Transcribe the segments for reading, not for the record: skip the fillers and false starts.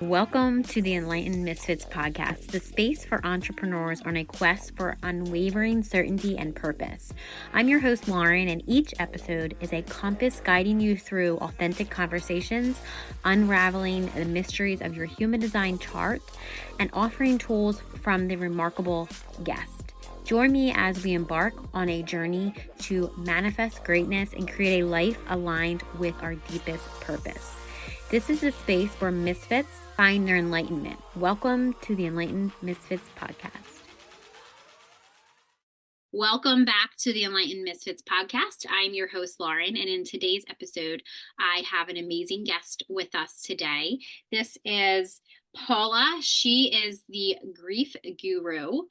Welcome to the Enlightened Misfits podcast, the space for entrepreneurs on a quest for unwavering certainty and purpose. I'm your host, Lauren, and each episode is a compass guiding you through authentic conversations, unraveling the mysteries of your human design chart, and offering tools from the remarkable guest. Join me as we embark on a journey to manifest greatness and create a life aligned with our deepest purpose. This is the space where misfits find their enlightenment. Welcome to the Enlightened Misfits podcast. Welcome back to the Enlightened Misfits podcast. I'm your host, Lauren, and in today's episode, I have an amazing guest with us today. This is Paula. She is the grief guru.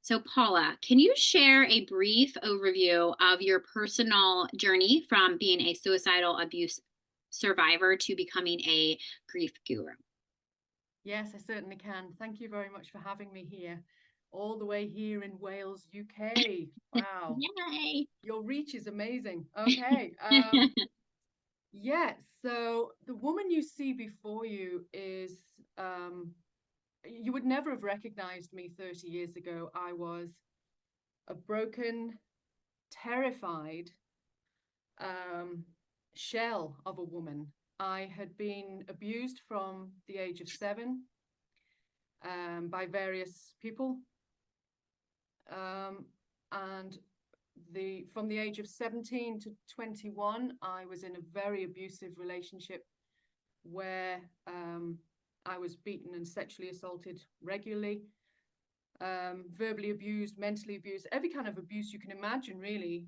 So Paula, can you share a brief overview of your personal journey from being a suicidal abuse survivor to becoming a grief guru? Yes, I certainly can. Thank you very much for having me here, all the way here in Wales, UK. Wow, Yay! your reach is amazing. Okay. Yeah, so the woman you see before you is, you would never have recognized me 30 years ago. I was a broken, terrified um, shell of a woman. I had been abused from the age of 7 by various people. And from the age of 17 to 21, I was in a very abusive relationship where I was beaten and sexually assaulted regularly, verbally abused, mentally abused, every kind of abuse you can imagine, really,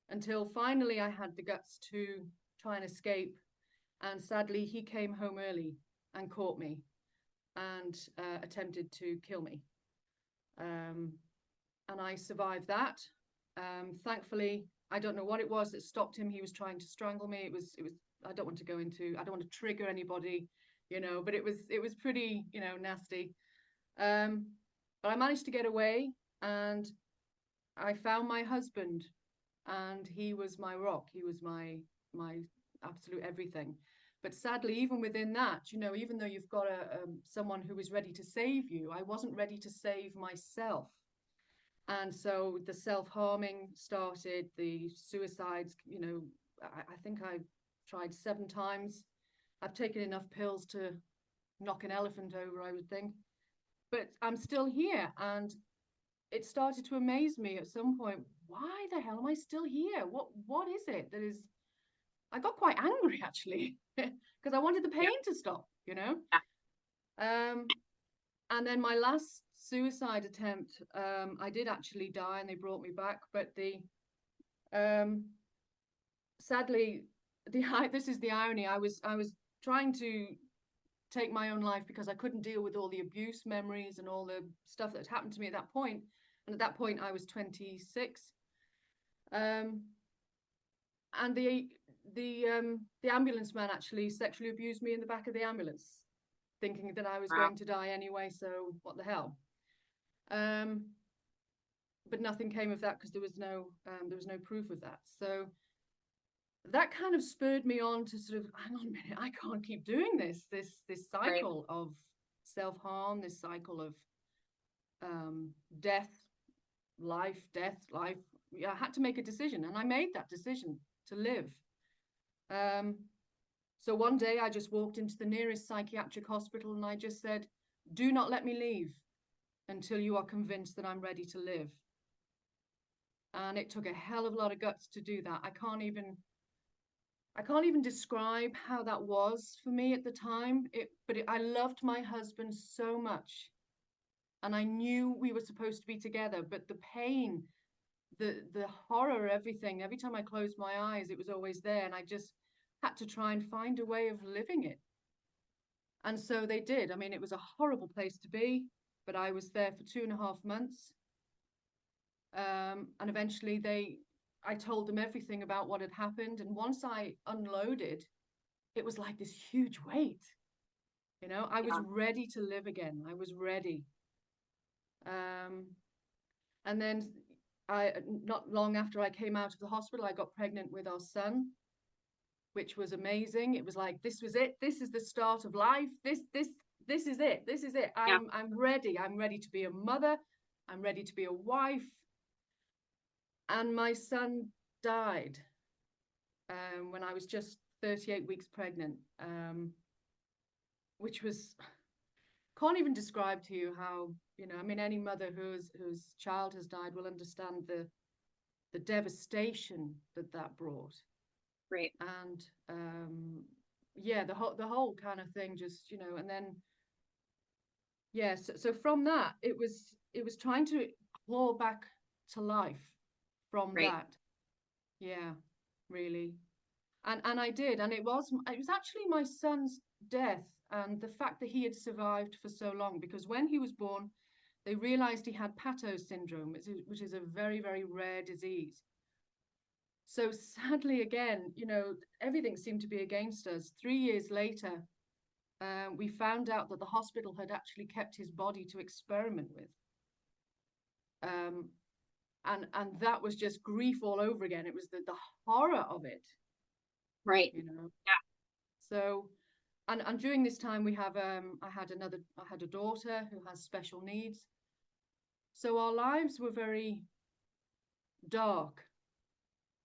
until finally I had the guts to try and escape. And sadly, he came home early and caught me and attempted to kill me. And I survived that. Thankfully, I don't know what it was that stopped him. He was trying to strangle me. It was. I don't want to go into. I don't want to trigger anybody, but it was pretty, nasty. Um, but I managed to get away, and I found my husband, and he was my rock. He was my absolute everything. But sadly, even within that, even though you've got someone who is ready to save you, I wasn't ready to save myself. And so the self-harming started, the suicides, I think I tried 7 times. I've taken enough pills to knock an elephant over, I would think. But I'm still here. And it started to amaze me at some point. Why the hell am I still here? What is it that is I got quite angry actually because I wanted the Yeah. pain to stop, you know? Um, and then my last suicide attempt, I did actually die and they brought me back. But um, sadly, this is the irony. I was trying to take my own life because I couldn't deal with all the abuse memories and all the stuff that had happened to me at that point. And at that point, I was 26. Um, and the ambulance man actually sexually abused me in the back of the ambulance, thinking that I was Wow. going to die anyway. So what the hell? Um, but nothing came of that because there was no proof of that. So that kind of spurred me on to sort of, hang on a minute, I can't keep doing this Right. cycle of self-harm, this cycle of death, life. Yeah, I had to make a decision, and I made that decision to live. Um, so one day I just walked into the nearest psychiatric hospital and I just said, "Do not let me leave until you are convinced that I'm ready to live." And it took a hell of a lot of guts to do that. I can't even describe how that was for me at the time. I loved my husband so much, and I knew we were supposed to be together. But the pain, the horror, everything. Every time I closed my eyes, it was always there, and I just had to try and find a way of living it. And so they did. I mean, it was a horrible place to be, but I was there for 2.5 months. And eventually I told them everything about what had happened. And once I unloaded, it was like this huge weight. I was Yeah. ready to live again. I was ready. Um, and then not long after I came out of the hospital, I got pregnant with our son. which was amazing. It was like, this was it. This is the start of life. This is it. This is it. Yeah. I'm ready. I'm ready to be a mother. I'm ready to be a wife. And my son died when I was just 38 weeks pregnant, which was, can't even describe to you how, I mean, any mother whose child has died will understand the devastation that brought. Right. And yeah, the whole kind of thing, just, and then yeah, so from that, it was trying to claw back to life from Right. that. Yeah, really. And I did, and it was actually my son's death and the fact that he had survived for so long, because when he was born, they realized he had Pato syndrome, which is a very, very rare disease. So sadly, again, everything seemed to be against us. 3 years later, we found out that the hospital had actually kept his body to experiment with. Um, and that was just grief all over again. It was the horror of it, Right. you know. Yeah. So, and during this time, I had a daughter who has special needs. So our lives were very dark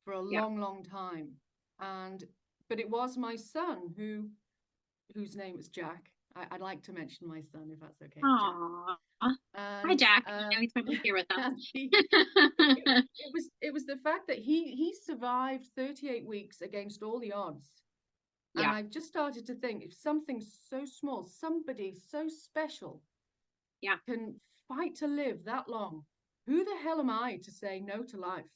for a Yeah. long, long time. And but it was my son whose name was Jack. I'd like to mention my son if that's okay, Jack. Aw. Hi, And Jack. I know he's probably here with and it was the fact that he survived 38 weeks against all the odds. And Yeah. I just started to think, if something so small, somebody so special Yeah. can fight to live that long, who the hell am I to say no to life?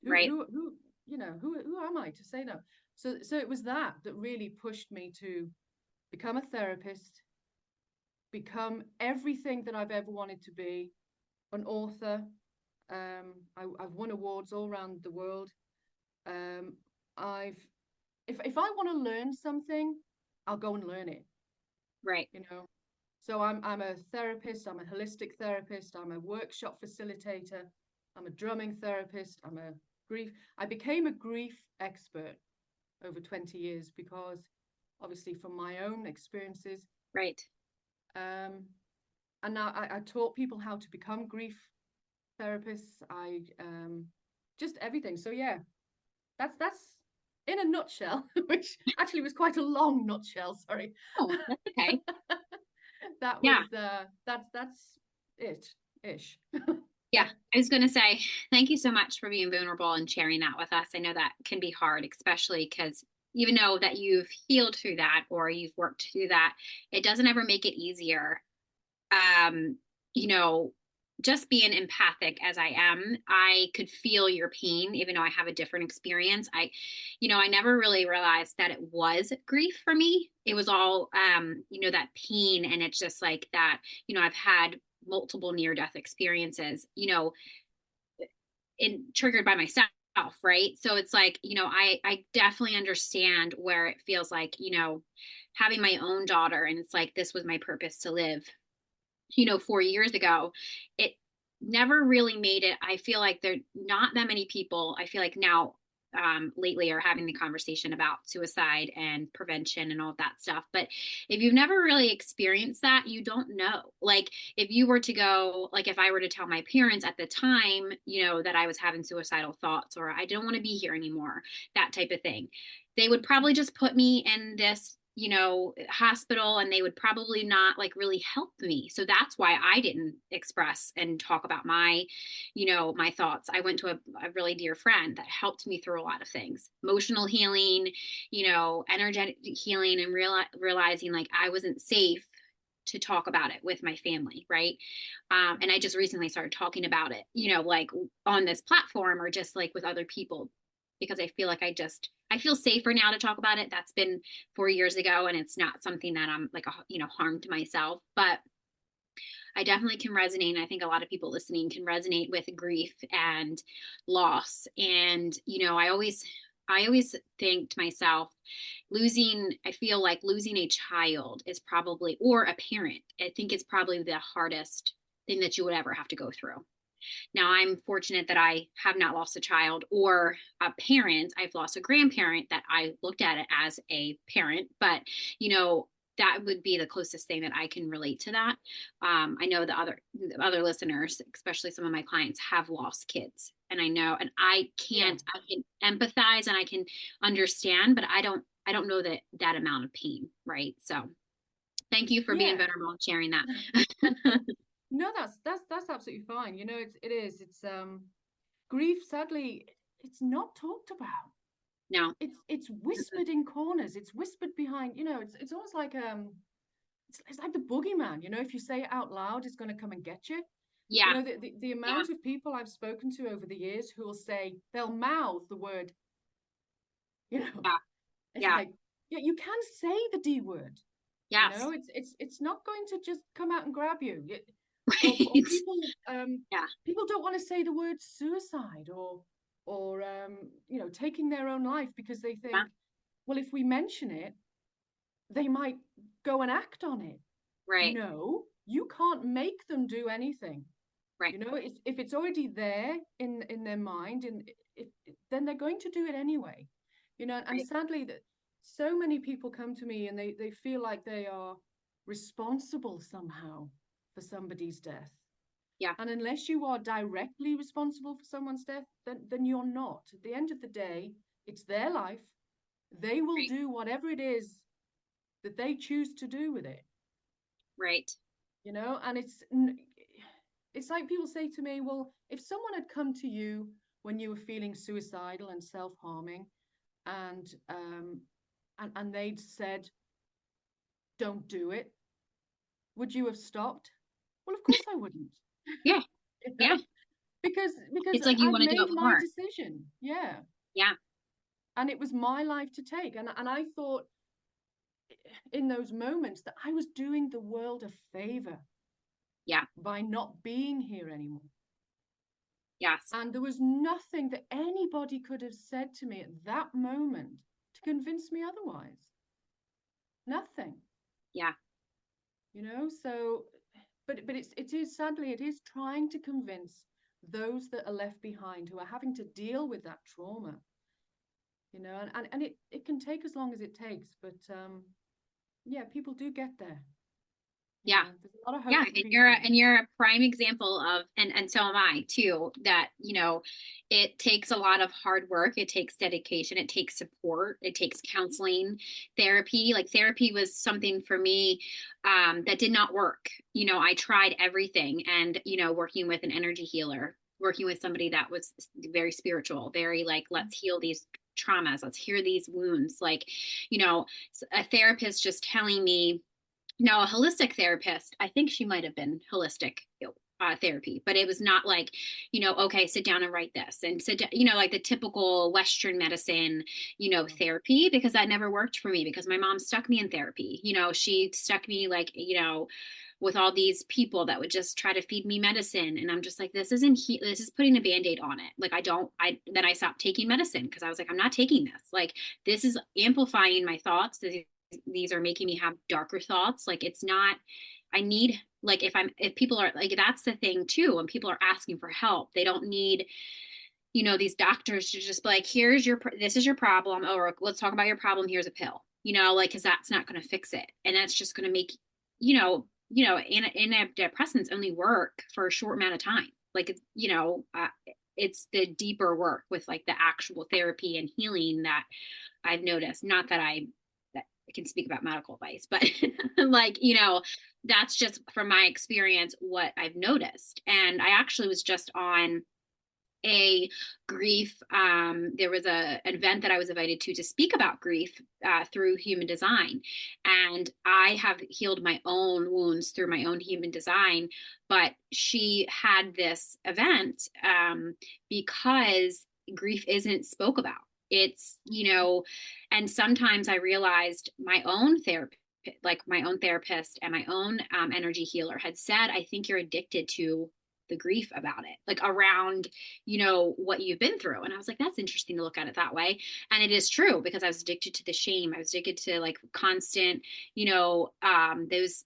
Who Right. who who who am I to say no? So it was that really pushed me to become a therapist, become everything that I've ever wanted to be, an author. I've won awards all around the world. Um, I've if I want to learn something, I'll go and learn it. Right. You know. So I'm a therapist. I'm a holistic therapist. I'm a workshop facilitator. I'm a drumming therapist. I'm a grief. I became a grief expert over 20 years because, obviously, from my own experiences. Right. Um, and now I taught people how to become grief therapists. I just everything. So yeah, that's in a nutshell, which actually was quite a long nutshell. Sorry. Oh, that's okay. That Yeah. was that's it ish. Yeah. I was going to say, thank you so much for being vulnerable and sharing that with us. I know that can be hard, especially because even though that you've healed through that or you've worked through that, it doesn't ever make it easier. um, you know, just being empathic as I am, I could feel your pain, even though I have a different experience. I never really realized that it was grief for me. It was all, that pain. And it's just like that, I've had multiple near death experiences, triggered by myself. Right. So it's like, I definitely understand where it feels like, having my own daughter and it's like, this was my purpose to live 4 years ago, it never really made it. I feel like there not that many people, I feel like now lately are having the conversation about suicide and prevention and all that stuff. But if you've never really experienced that, you don't know. Like if you were to go, like if I were to tell my parents at the time, that I was having suicidal thoughts or I don't want to be here anymore, that type of thing, they would probably just put me in this hospital and they would probably not like really help me. So that's why I didn't express and talk about my thoughts. I went to a really dear friend that helped me through a lot of things, emotional healing, energetic healing, and realizing like I wasn't safe to talk about it with my family. Right. And I just recently started talking about it, like on this platform or just like with other people, because I feel like I feel safer now to talk about it. That's been 4 years ago and it's not something that I'm like, harmed myself, but I definitely can resonate. And I think a lot of people listening can resonate with grief and loss. And, I always think to myself, I feel like losing a child is probably, or a parent, I think it's probably the hardest thing that you would ever have to go through. Now, I'm fortunate that I have not lost a child or a parent. I've lost a grandparent that I looked at it as a parent, but you know, that would be the closest thing that I can relate to that. I know the other listeners, especially some of my clients, have lost kids, and I know, and I Yeah. can't. I can empathize and I can understand, but I don't know that amount of pain, right? So, thank you for being Yeah. vulnerable and sharing that. No, that's absolutely fine. You know, it's grief, sadly, it's not talked about. No, It's whispered in corners. It's whispered behind, it's almost like it's like the boogeyman, if you say it out loud, it's going to come and get you. yeah, The yeah, amount of people I've spoken to over the years who will say they'll mouth the word, you know, yeah, it's yeah. like, yeah, you can say the D word, Yes. it's not going to just come out and grab you. Or Right. Yeah. people don't want to say the word suicide or taking their own life because they Yeah. think, well, if we mention it, they might go and act on it. Right. No, you can't make them do anything. Right. If it's already there in their mind, and then they're going to do it anyway. And Right. sadly, that so many people come to me and they feel like they are responsible somehow for somebody's death. Yeah. And unless you are directly responsible for someone's death, then you're not. At the end of the day, it's their life. They will Right. do whatever it is that they choose to do with it. Right. And it's like people say to me, well, if someone had come to you when you were feeling suicidal and self-harming, and they'd said, don't do it, would you have stopped? Well, of course I wouldn't. Yeah. you know Yeah. because It's like you I'd want to do made it my more. decision. Yeah. Yeah. And it was my life to take. And I thought in those moments that I was doing the world a favor Yeah. by not being here anymore. Yes. And there was nothing that anybody could have said to me at that moment to convince me otherwise. Nothing, Yeah. so but it is sadly it is trying to convince those that are left behind who are having to deal with that trauma, and it can take as long as it takes, but yeah, people do get there. Yeah. There's a lot of Yeah. hope for And you're a, people. and you're a prime example of, and so am I too, that, it takes a lot of hard work. It takes dedication. It takes support. It takes counseling, therapy. Like therapy was something for me, that did not work. I tried everything and, working with an energy healer, working with somebody that was very spiritual, very like, let's heal these traumas. Let's heal these wounds. Like, you know, a therapist just telling me, now, a holistic therapist, I think she might have been holistic therapy, but it was not like, okay, sit down and write this and sit down, like the typical Western medicine, Yeah. therapy, because that never worked for me because my mom stuck me in therapy. She stuck me like, with all these people that would just try to feed me medicine. And I'm just like, this is putting a band-aid on it. Like, then I stopped taking medicine because I was like, I'm not taking this. Like, this is amplifying my thoughts. These are making me have darker thoughts. Like, it's not, I need, like, if people are like, that's the thing too, when people are asking for help, they don't need, these doctors to just be like, this is your problem, or let's talk about your problem, here's a pill, like, because that's not going to fix it, and that's just going to make, antidepressants only work for a short amount of time. Like, it's the deeper work with like the actual therapy and healing that I've noticed. Not that that I can speak about medical advice, but like, that's just from my experience what I've noticed. And I actually was just on a grief, there was an event that I was invited to speak about grief, through human design, and I have healed my own wounds through my own human design, but she had this event, because grief isn't spoke about. It's, and sometimes I realized my own therapist, like my own therapist and my own, energy healer had said, I think you're addicted to the grief about it, like around, what you've been through. And I was like, that's interesting to look at it that way. And it is true, because I was addicted to the shame. I was addicted to like constant, those,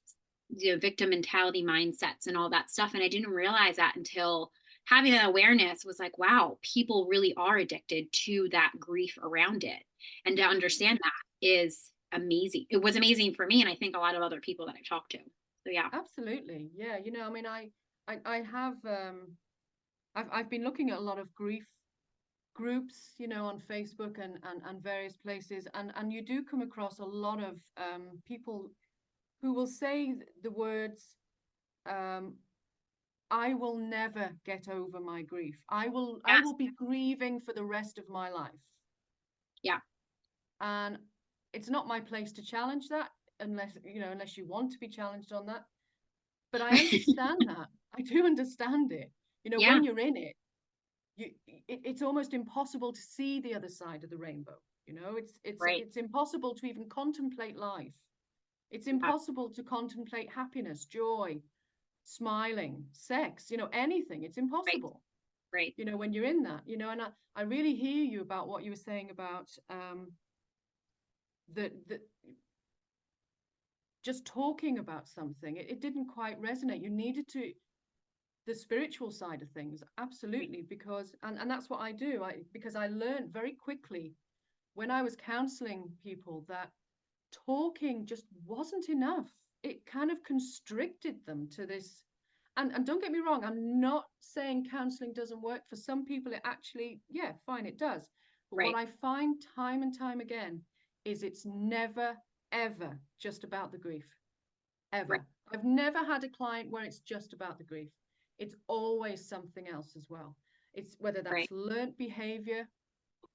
victim mentality mindsets and all that stuff. And I didn't realize that until having that awareness was like, wow, people really are addicted to that grief around it. And to understand that is amazing. It was amazing for me. And I think a lot of other people that I've talked to. So yeah. Absolutely. Yeah. I mean, I have, I've been looking at a lot of grief groups, on Facebook and various places, and you do come across a lot of people who will say the words, um, "I will never get over my grief. I Yes. will be grieving for the rest of my life." Yeah. And it's not my place to challenge that, unless you want to be challenged on that. But I understand that. I do understand it. Yeah. When you're in it, it's almost impossible to see the other side of the rainbow. Right. It's impossible to even contemplate life. It's Yeah. impossible to contemplate happiness, joy, smiling, sex, anything. It's Right. impossible, Right. when you're in that, and I really hear you about what you were saying about that just talking about something, it didn't quite resonate. You needed to the spiritual side of things, Right. absolutely, because and that's what I do. Because I learned very quickly when I was counseling people that talking just wasn't enough. It kind of constricted them to this. And don't get me wrong, I'm not saying counseling doesn't work. For some people, it actually, yeah, fine, it does. But what Right. I find time and time again is it's never, ever just about the grief. Right. Ever. I've never had a client where it's just about the grief. It's always something else as well. It's whether Right. that's learnt behavior,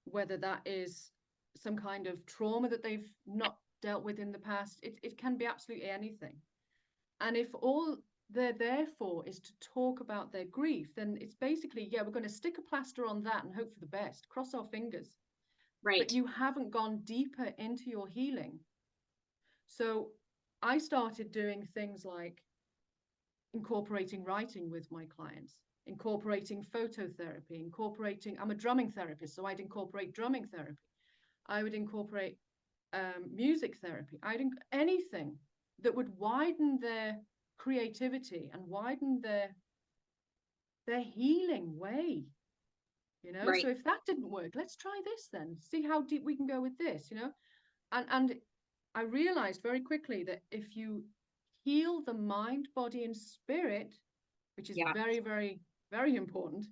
whether that is some kind of trauma that they've not dealt with in the past. It can be absolutely anything. And if all they're there for is to talk about their grief, then it's basically, yeah, we're going to stick a plaster on that and hope for the best, cross our fingers. But Right. you haven't gone deeper into your healing. So I started doing things like incorporating writing with my clients, incorporating phototherapy, I'm a drumming therapist, so I'd incorporate drumming therapy. I would incorporate music therapy. Anything that would widen their creativity and widen their healing way. Right. So if that didn't work, let's try this then. See how deep we can go with this. And I realized very quickly that if you heal the mind, body, and spirit, which is Yeah. very, very, very important,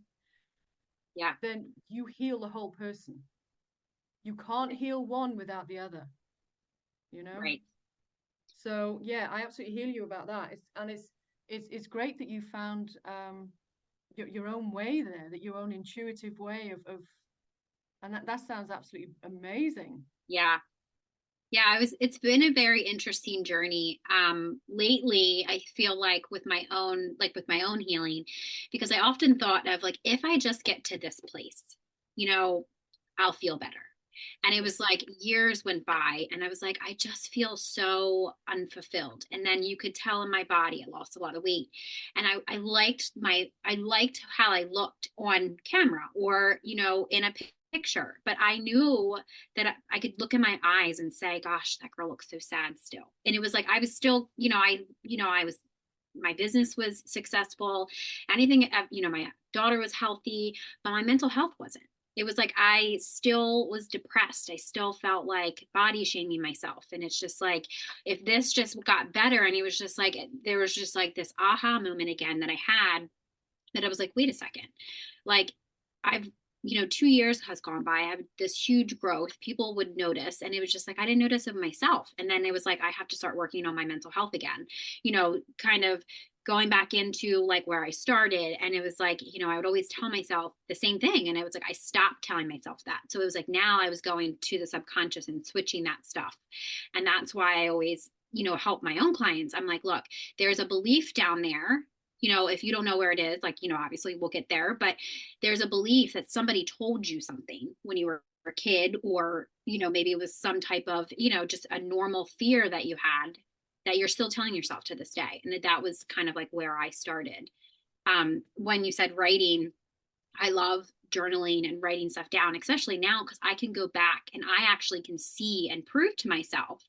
Yeah. then you heal the whole person. You can't heal one without the other, you know? Right. So yeah, I absolutely hear you about that. It's great that you found your own way there, that your own intuitive way of and that sounds absolutely amazing. Yeah. Yeah, it's been a very interesting journey. Lately I feel like with my own healing, because I often thought of like, if I just get to this place, you know, I'll feel better. And it Yeah. was like years went by and I was like, I just feel so unfulfilled. And then you could tell in my body, I lost a lot of weight. And I liked how I looked on camera or, in a picture, but I knew that I could look in my eyes and say, gosh, that girl looks so sad still. And it was like, I was still, I was, my business was successful. Anything, my daughter was healthy, but my mental health wasn't. It was like I still was depressed. I still felt like body shaming myself. And it's just like, if this just got better, and it was just like, there was just like this aha moment again that I had, that I was like, wait a second. Like, I've, 2 years has gone by. I have this huge growth. People would notice. And it was just like, I didn't notice of myself. And then it was like, I have to start working on my mental health again, kind of going back into like where I started. And it was like, I would always tell myself the same thing. And it was like, I stopped telling myself that. So it was like, now I was going to the subconscious and switching that stuff. And that's why I always, help my own clients. I'm like, look, there's a belief down there. If you don't know where it is, like, obviously we'll get there, but there's a belief that somebody told you something when you were a kid, or, maybe it was some type of, just a normal fear that you had that you're still telling yourself to this day. And that was kind of like where I started. When you said writing, I love journaling and writing stuff down, especially now because I can go back and I actually can see and prove to myself,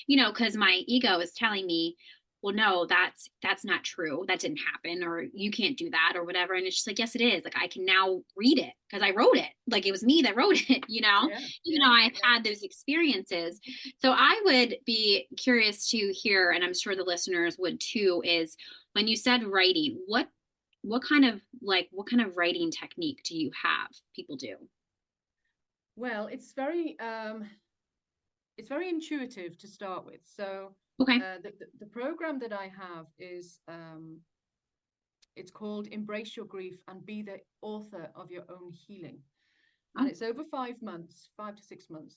because my ego is telling me, well, no, that's not true. That didn't happen, or you can't do that, or whatever. And it's just like, yes, it is. Like I can now read it because I wrote it. Like it was me that wrote it, Yeah, even though yeah, I've yeah. had those experiences. So I would be curious to hear, and I'm sure the listeners would too, is when you said writing, what kind of writing technique do you have people do? Well, it's very intuitive to start with. So Okay. the program that I have is it's called Embrace Your Grief and Be the Author of Your Own Healing. And Oh, it's over 5 months, 5 to 6 months.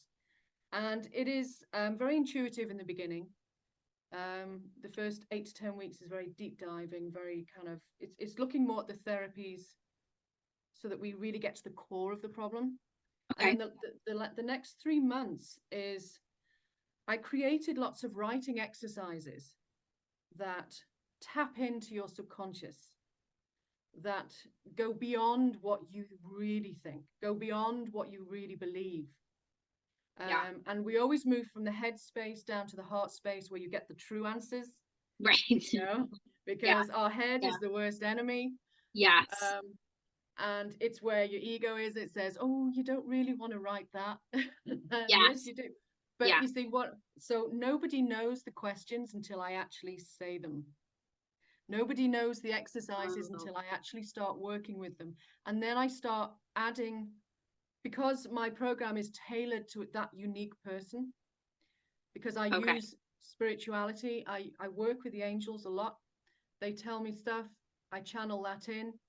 And it is very intuitive in the beginning. The first 8 to 10 weeks is very deep diving, very kind of, it's looking more at the therapies so that we really get to the core of the problem. And then okay. the next 3 months is I created lots of writing exercises that tap into your subconscious, that go beyond what you really think, go beyond what you really believe. Yeah. And we always move from the head space down to the heart space where you get the true answers, Right. you know, Yeah. because our head Yeah. is the worst enemy. Yes. Um, and it's where your ego is. It says, oh, you don't really want to write that. And yes, Yes. you do. But Yeah. you see what? So nobody knows the questions until I actually say them. Nobody knows the exercises Oh, until I actually start working with them. And then I start adding, because my program is tailored to that unique person, because I okay. use spirituality, I work with the angels a lot. They tell me stuff, I channel that in,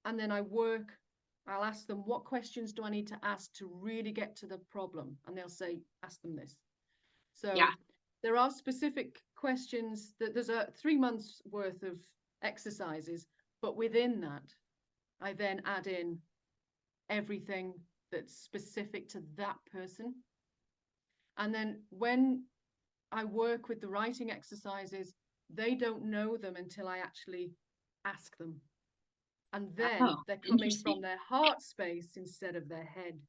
and then I'll ask them, what questions do I need to ask to really get to the problem? And they'll say, ask them this. Yeah. So there are specific questions that there's a 3 months worth of exercises, but within that, I then add in everything that's specific to that person. And then when I work with the writing exercises, they don't know them until I actually ask them. And then Oh, they're coming from interesting. their heart space instead of their head.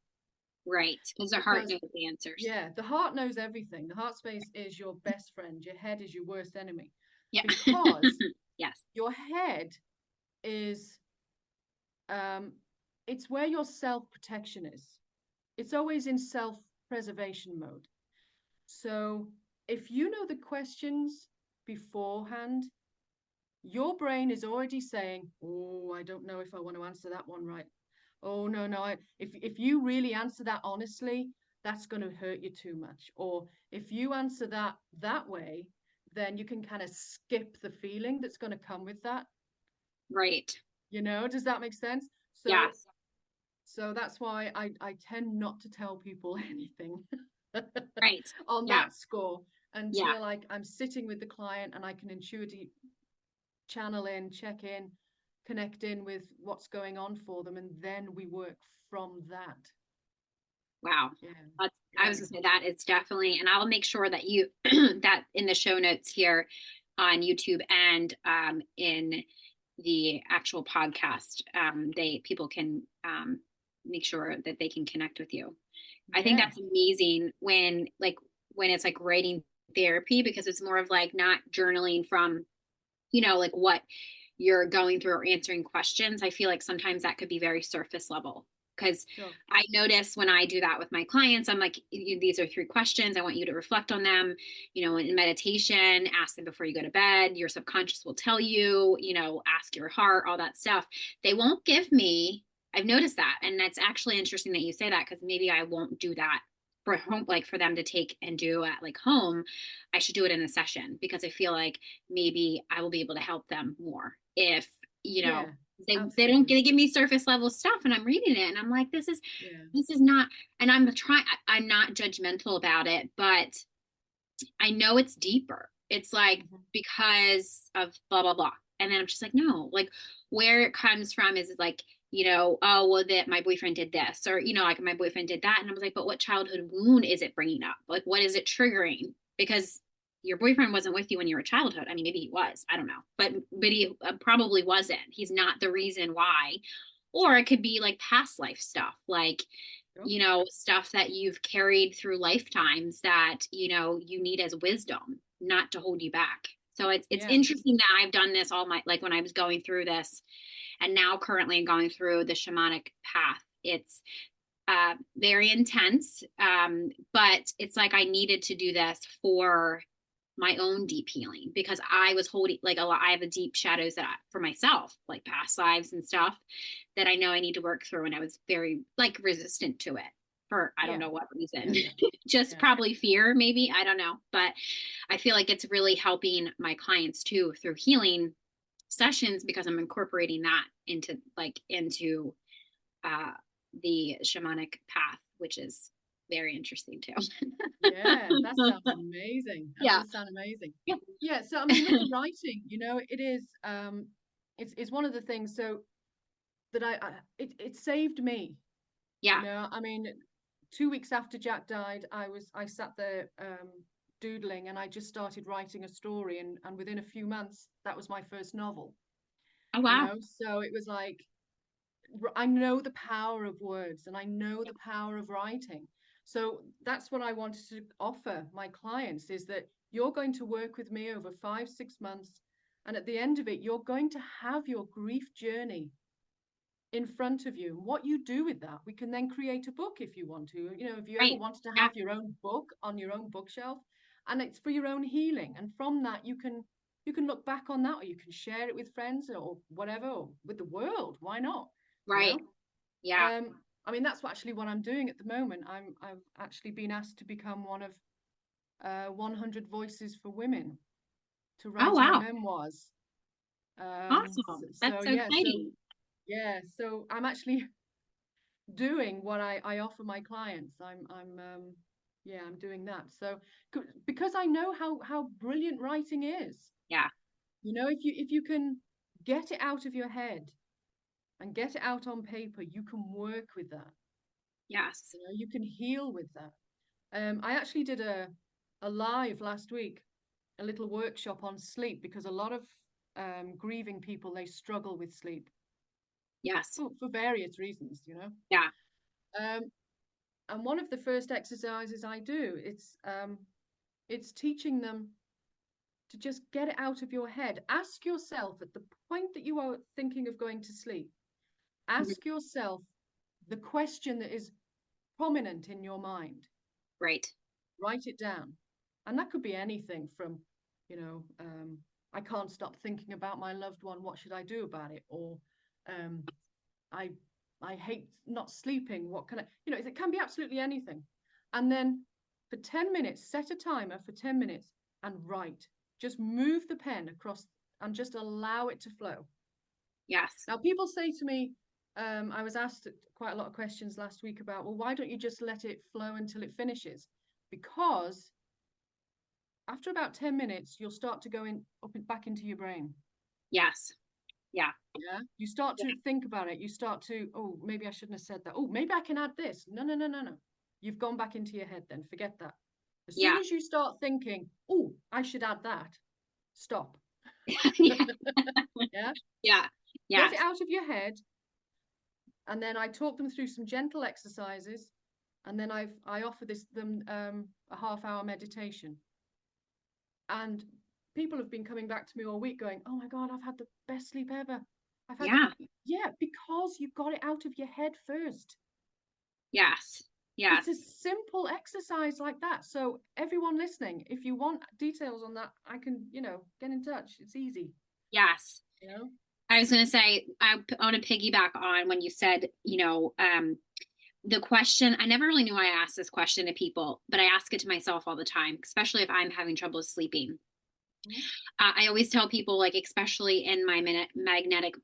Right. Because their heart Because, knows the answers. yeah, the heart knows everything. The heart space is your best friend, your head is your worst enemy. Yeah. Because Yes. your head is, um, it's where your self protection is. It's always in self preservation mode. So if you know the questions beforehand, your brain is already saying, "Oh, I don't know if I want to answer that one right. Oh no, no. If you really answer that honestly, that's going to hurt you too much. Or if you answer that way, then you can kind of skip the feeling that's going to come with that. Right. Does that make sense? So Yes. so that's why I tend not to tell people anything Right. on Yeah. that score Yeah. until I'm sitting with the client and I can intuitively channel in, check in, connect in with what's going on for them, and then we work from that. Wow. Yeah, I was yeah, gonna say that is definitely, and I'll make sure that you that in the show notes here on YouTube and in the actual podcast, they people can make sure that they can connect with you. I think yeah. that's amazing when it's like writing therapy because it's more of like not journaling from, like what you're going through or answering questions. I feel like sometimes that could be very surface level because Sure. I notice when I do that with my clients, I'm like, these are 3 questions. I want you to reflect on them, in meditation, ask them before you go to bed. Your subconscious will tell you, ask your heart, all that stuff. They won't give me, I've noticed that. And that's actually interesting that you say that because maybe I won't do that for home, like for them to take and do at like home. I should do it in a session because I feel like maybe I will be able to help them more if, you know, Yeah, they don't absolutely. get to give me surface level stuff and I'm reading it and I'm like, Yeah, this is not, and I'm not judgmental about it, but I know it's deeper. It's like mhm, because of blah blah blah. And then I'm just like, no, like where it comes from is like, oh well that my boyfriend did this or like my boyfriend did that. And I was like, but what childhood wound is it bringing up? Like what is it triggering? Because your boyfriend wasn't with you when you were childhood. I mean, maybe he was. I don't know. But he probably wasn't. He's not the reason why. Or it could be like past life stuff, like sure. stuff that you've carried through lifetimes that, you need as wisdom, not to hold you back. So it's Yeah. interesting that I've done this all my, like when I was going through this, and now currently going through the shamanic path. It's very intense. But it's like I needed to do this for my own deep healing, because I was holding like a lot. I have a deep shadows for myself, like past lives and stuff that I know I need to work through. And I was very like resistant to it for, I don't Yeah. know what reason, Yeah. just Yeah. probably fear, maybe. I don't know. But I feel like it's really helping my clients too through healing sessions, because I'm incorporating that into uh, the shamanic path, which is very interesting too. Yeah, that sounds amazing. That Yeah. does sound amazing. Yeah. Yeah, so I mean, with the writing, it is it's one of the things so that it saved me. Yeah. I mean, 2 weeks after Jack died, I sat there doodling, and I just started writing a story, and within a few months that was my first novel. Oh, wow. So it was like I know the power of words, and I know the power of writing. So that's what I wanted to offer my clients, is that you're going to work with me over 5, 6 months. And at the end of it, you're going to have your grief journey in front of you. And what you do with that, we can then create a book if you want to. If you ever Right. wanted to Yeah. have your own book on your own bookshelf, and it's for your own healing. And from that, you can look back on that, or you can share it with friends or whatever, or with the world. Why not? You Right. know? Yeah. I mean, that's actually what I'm doing at the moment. I've actually been asked to become one of 100 Voices for Women, to Oh, write my wow. memoirs. So, Awesome. That's so exciting. so I'm actually doing what I offer my clients. I'm doing that. So because I know how brilliant writing is. Yeah. If you can get it out of your head and get it out on paper, you can work with that. Yes. You can heal with that. I actually did a live last week, a little workshop on sleep, because a lot of grieving people, they struggle with sleep Yes. for various reasons. Yeah. Um, and one of the first exercises I do, it's teaching them to just get it out of your head. Ask yourself, at the point that you are thinking of going to sleep, Mhm. ask yourself the question that is prominent in your mind. Right. Write it down. And that could be anything from, you know, I can't stop thinking about my loved one. What should I do about it? Or um, I I hate not sleeping. What can I, it can be absolutely anything. And then for 10 minutes, set a timer for 10 minutes and write. Just move the pen across and just allow it to flow. Yes. Now, people say to me, I was asked quite a lot of questions last week about, well, why don't you just let it flow until it finishes? Because after about 10 minutes, you'll start to go up and back into your brain. Yes. Yeah. Yeah. You start to think about it. You start to, oh, maybe I shouldn't have said that. Oh, maybe I can add this. No, no, no, no, no. You've gone back into your head then. Forget that. As soon Yeah. as you start thinking, oh, I should add that, stop. Yeah. Yeah. Yeah. Get Yes. it out of your head. And then I talk them through some gentle exercises. And then I offer them a half-hour meditation. And people have been coming back to me all week going, oh my God, I've had the best sleep ever. Yeah. Yeah, because you got it out of your head first. Yes. It's a Yes. simple exercise like that. So everyone listening, if you want details on that, I can, get in touch. It's easy. Yes. I was going to say, I want to piggyback on when you said, the question, I never really knew why I asked this question to people, but I ask it to myself all the time, especially if I'm having trouble sleeping. Mhm. I always tell people, like, especially in my magnetic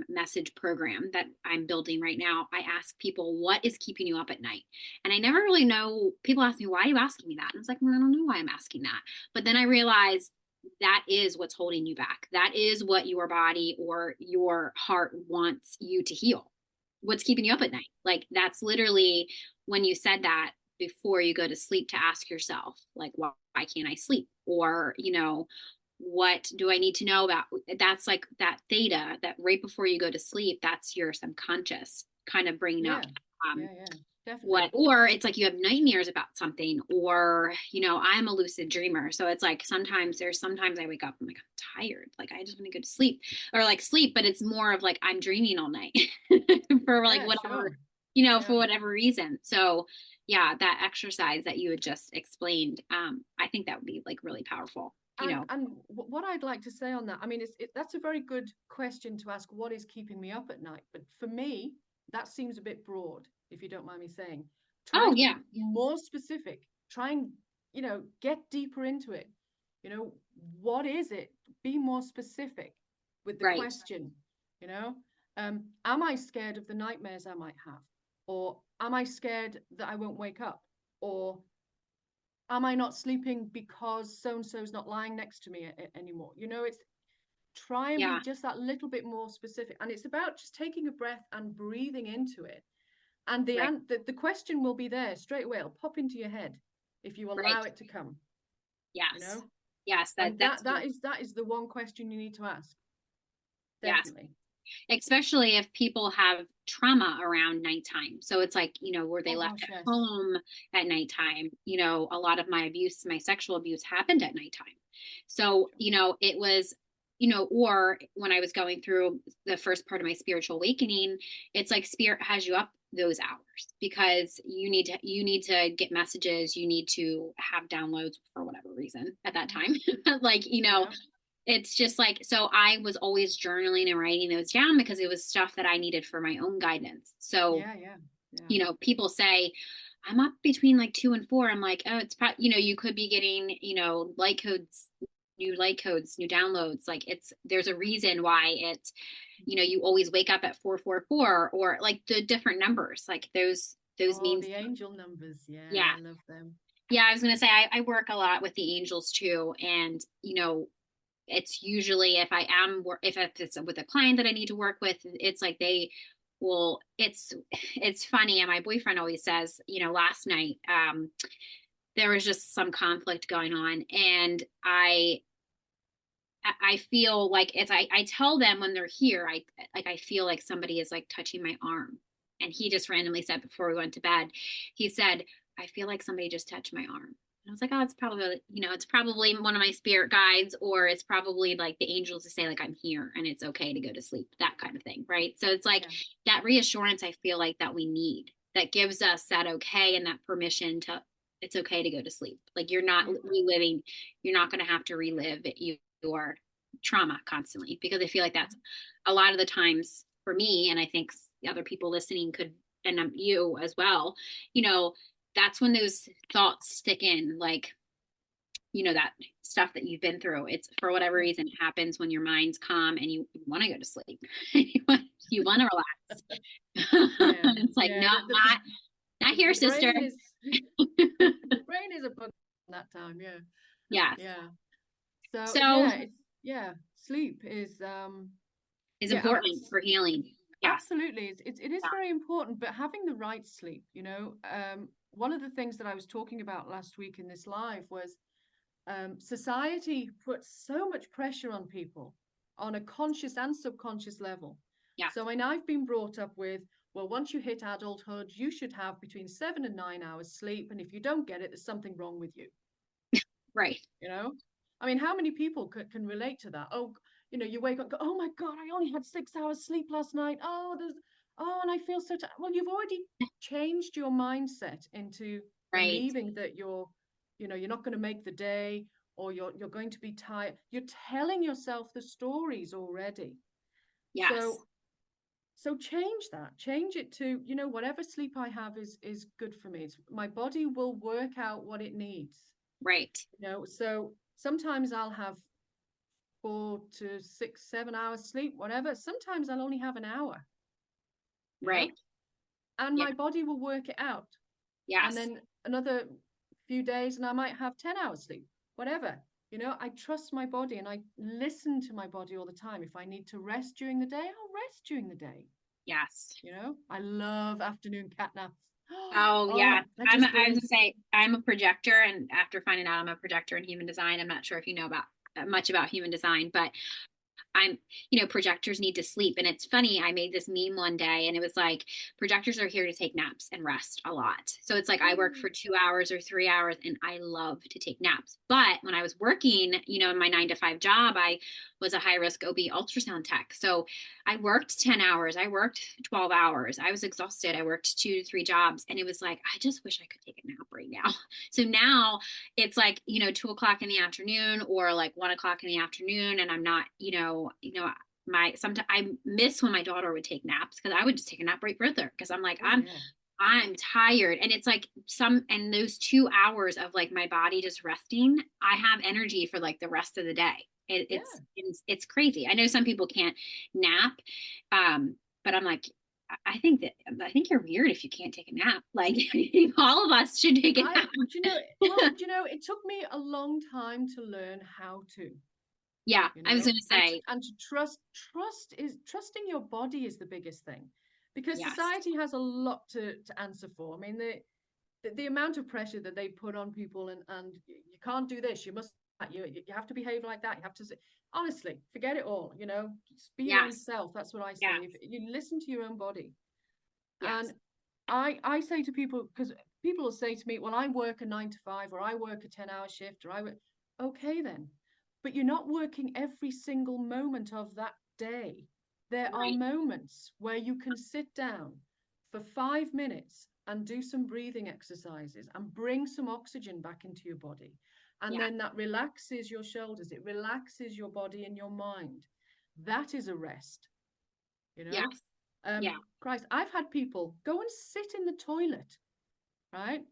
message program that I'm building right now, I ask people, what is keeping you up at night? And I never really know. People ask me, why are you asking me that? And I was like, well, I don't know why I'm asking that. But then I realized that is what's holding you back. That is what your body or your heart wants you to heal. What's keeping you up at night? Like, that's literally when you said that before you go to sleep, to ask yourself, like, why can't I sleep? Or, what do I need to know about? That's like that theta, that right before you go to sleep, that's your subconscious kind of bringing Yeah. up Yeah. definitely. or it's like you have nightmares about something, or, I'm a lucid dreamer. So it's like sometimes I wake up, I'm like, I'm tired. Like I just want to go to sleep, or like sleep, but it's more of like, I'm dreaming all night for like Yeah, whatever, sure. for Yeah. whatever reason. So yeah, that exercise that you had just explained, I think that would be like really powerful, What I'd like to say on that, I mean, that's a very good question to ask. What is keeping me up at night? But for me, that seems a bit broad, if you don't mind me saying. Try Oh and yeah. be more specific. Try and, get deeper into it. What is it? Be more specific with the Right. question. Am I scared of the nightmares I might have? Or am I scared that I won't wake up? Or am I not sleeping because so and so's not lying next to me anymore? It's try and be Yeah. just that little bit more specific. And it's about just taking a breath and breathing into it. And Right. the question will be there straight away. It'll pop into your head if you allow Right. it to come, you Yes. know? Yes. And That's that is the one question you need to ask. yes. Definitely. Especially if people have trauma around nighttime. So it's like, were they Oh left gosh, at yes. home at nighttime? A lot of my sexual abuse happened at nighttime. So, it was, or when I was going through the first part of my spiritual awakening, it's like spirit has you up those hours because you need to get messages, you need to have downloads for whatever reason at that time. Like, Yeah. it's just like, so I was always journaling and writing those down because it was stuff that I needed for my own guidance. So, Yeah, yeah, yeah. people say, I'm up between like 2 and 4. I'm like, oh, it's probably, you could be getting, light codes, new downloads. Like there's a reason why it's, you always wake up at 444, or like the different numbers, like those Oh, means. the angel numbers. Yeah, Yeah. I love them. Yeah. I was going to say, I work a lot with the angels too. And, it's usually if it's with a client that I need to work with, it's like it's funny. And my boyfriend always says, last night, there was just some conflict going on. And I feel like I tell them when they're here, I feel like somebody is like touching my arm. And he just randomly said before we went to bed, he said, I feel like somebody just touched my arm. And I was like, oh, it's probably one of my spirit guides, or it's probably like the angels to say like, I'm here and it's okay to go to sleep, that kind of thing. Right. So it's like that reassurance I feel like that we need, that gives us that okay and that permission to, it's okay to go to sleep. Like you're not reliving, you're not going to have to relive it, your trauma constantly, because I feel like that's a lot of the times for me, and I think the other people listening could, and you as well, that's when those thoughts stick in, like, that stuff that you've been through. It's for whatever reason, it happens when your mind's calm and you want to go to sleep. You want to relax. Yeah, It's like, yeah. no, not here, The sister. brain is the brain is a bug that time. Yeah, Yes. yeah. So So sleep is is yeah, important for healing. Yes. absolutely. It is Yeah. very important, but having the right sleep, one of the things that I was talking about last week in this live was society puts so much pressure on people on a conscious and subconscious level. Yeah. So, and I've been brought up with, well, once you hit adulthood, you should have between 7 and 9 hours sleep. And if you don't get it, there's something wrong with you. Right. I mean, how many people can relate to that? Oh, you wake up, go, oh my God, I only had 6 hours sleep last night. And I feel so tired. Well, you've already changed your mindset into Right. believing that you're not going to make the day, or you're going to be tired. You're telling yourself the stories already. Yes. So change that. Change it to, whatever sleep I have is good for me. My body will work out what it needs. Right. So sometimes I'll have 4 to 6, 7 hours sleep, whatever. Sometimes I'll only have an hour. Right. And Yeah. my body will work it out. And Yes. then another few days and I might have 10 hours sleep, whatever. I trust my body and I listen to my body all the time. If I need to rest during the day, I'll rest during the day. Yes. I love afternoon cat naps. Oh yeah. That I just was brings. gonna say I'm a projector, and after finding out I'm a projector in human design, I'm not sure if you know about much about human design, but I'm, projectors need to sleep. And it's funny, I made this meme one day and it was like, projectors are here to take naps and rest a lot. So it's like I work for 2 hours or 3 hours and I love to take naps. But when I was working, in my 9 to 5 job, I was a high risk OB ultrasound tech. So I worked 10 hours, I worked 12 hours. I was exhausted. I worked 2 to 3 jobs. And it was like, I just wish I could take a nap right now. So now it's like, 2 o'clock in the afternoon or like 1 o'clock in the afternoon. And I'm not, sometimes I miss when my daughter would take naps because I would just take a nap right with her because I'm like, I'm tired. And it's like and those 2 hours of like my body just resting, I have energy for like the rest of the day. It's crazy. I know some people can't nap. But I'm like, I think you're weird if you can't take a nap. Like all of us should take a nap. It took me a long time to learn how to. Yeah, I was going to say, and to trusting your body is the biggest thing, because society has a lot to answer for. I mean, the amount of pressure that they put on people, and you can't do this, you must, you have to behave like that, you have to say, honestly, forget it all. Just be your own self. That's what I say. If you listen to your own body. And I say to people, because people will say to me, well, I work a 9 to 5, or I work a 10-hour shift, or I work. Okay then, but you're not working every single moment of that day. There are moments where you can sit down for 5 minutes and do some breathing exercises and bring some oxygen back into your body. And then that relaxes your shoulders. It relaxes your body and your mind. That is a rest, Christ, I've had people go and sit in the toilet, right?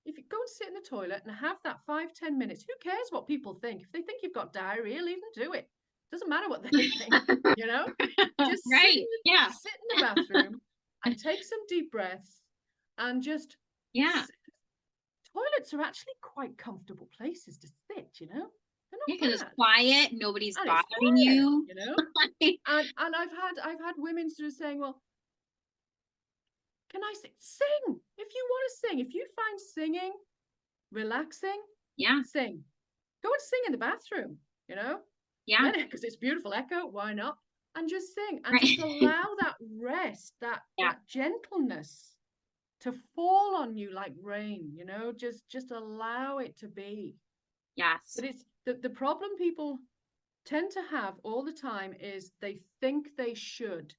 If you go and sit in the toilet and have that 5-10 minutes, who cares what people think? If they think you've got diarrhea, leave them to it. Doesn't matter what they think, Just sit in the bathroom and take some deep breaths and just Toilets are actually quite comfortable places to sit, They're not because it's quiet, nobody's bothering you. And I've had women sort of saying, well, can I sing? If you want to sing, if you find singing relaxing, sing. Go and sing in the bathroom, because it's beautiful echo. Why not? And just sing and just allow that rest, that gentleness to fall on you like rain. Just allow it to be. Yes. But it's the problem people tend to have all the time is they think they should.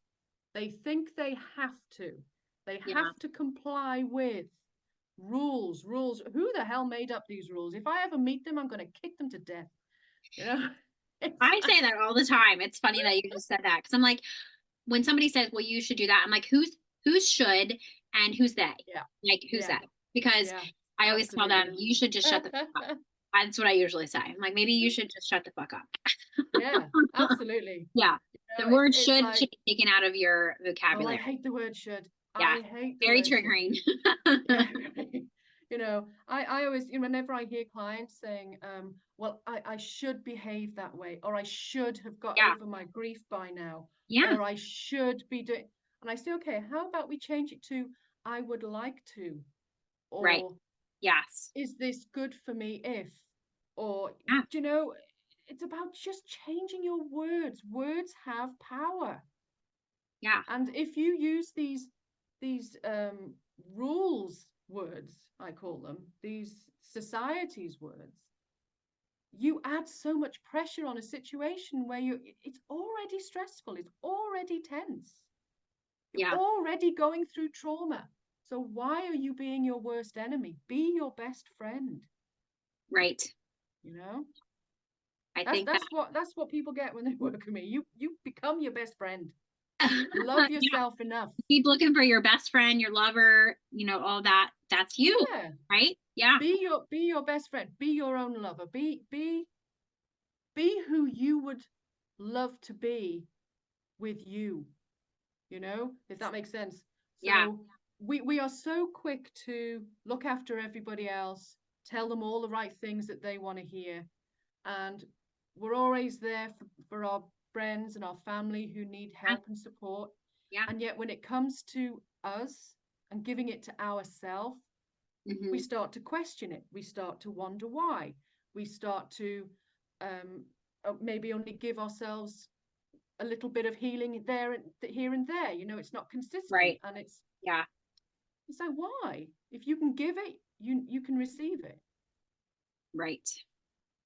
They think they have to. They have to comply with rules. Who the hell made up these rules? If I ever meet them, I'm going to kick them to death. I say that all the time. It's funny that you just said that, because I'm like, when somebody says, well, you should do that, I'm like, who's should and who's they? Like, who's that? Because I always tell them, you should just shut the fuck up. That's what I usually say. I'm like, maybe you should just shut the fuck up. Absolutely. The word should be taken out of your vocabulary. I hate the word should. I hate very triggering. I always, whenever I hear clients saying, well, I should behave that way, or I should have got over my grief by now, or I should be doing, and I say, okay, how about we change it to, I would like to, or is this good for me if, or, it's about just changing your words. Words have power. And if you use these rules words, I call them, these society's words, you add so much pressure on a situation where it's already stressful, it's already tense, you're already going through trauma. So why are you being your worst enemy? Be your best friend. Right. I think that's what people get when they work with me. You become your best friend. Love yourself enough. Keep looking for your best friend, your lover, all that. That's you, right? Be your best friend. Be your own lover. Be who you would love to be with you. If that makes sense. So we are so quick to look after everybody else, tell them all the right things that they want to hear, and we're always there for our friends and our family who need help and support. And yet when it comes to us and giving it to ourselves, we start to question it. We start to wonder why. We start to maybe only give ourselves a little bit of healing there and here and there. It's not consistent, Right. and it's Yeah. like, why? If you can give it, you can receive it. Right.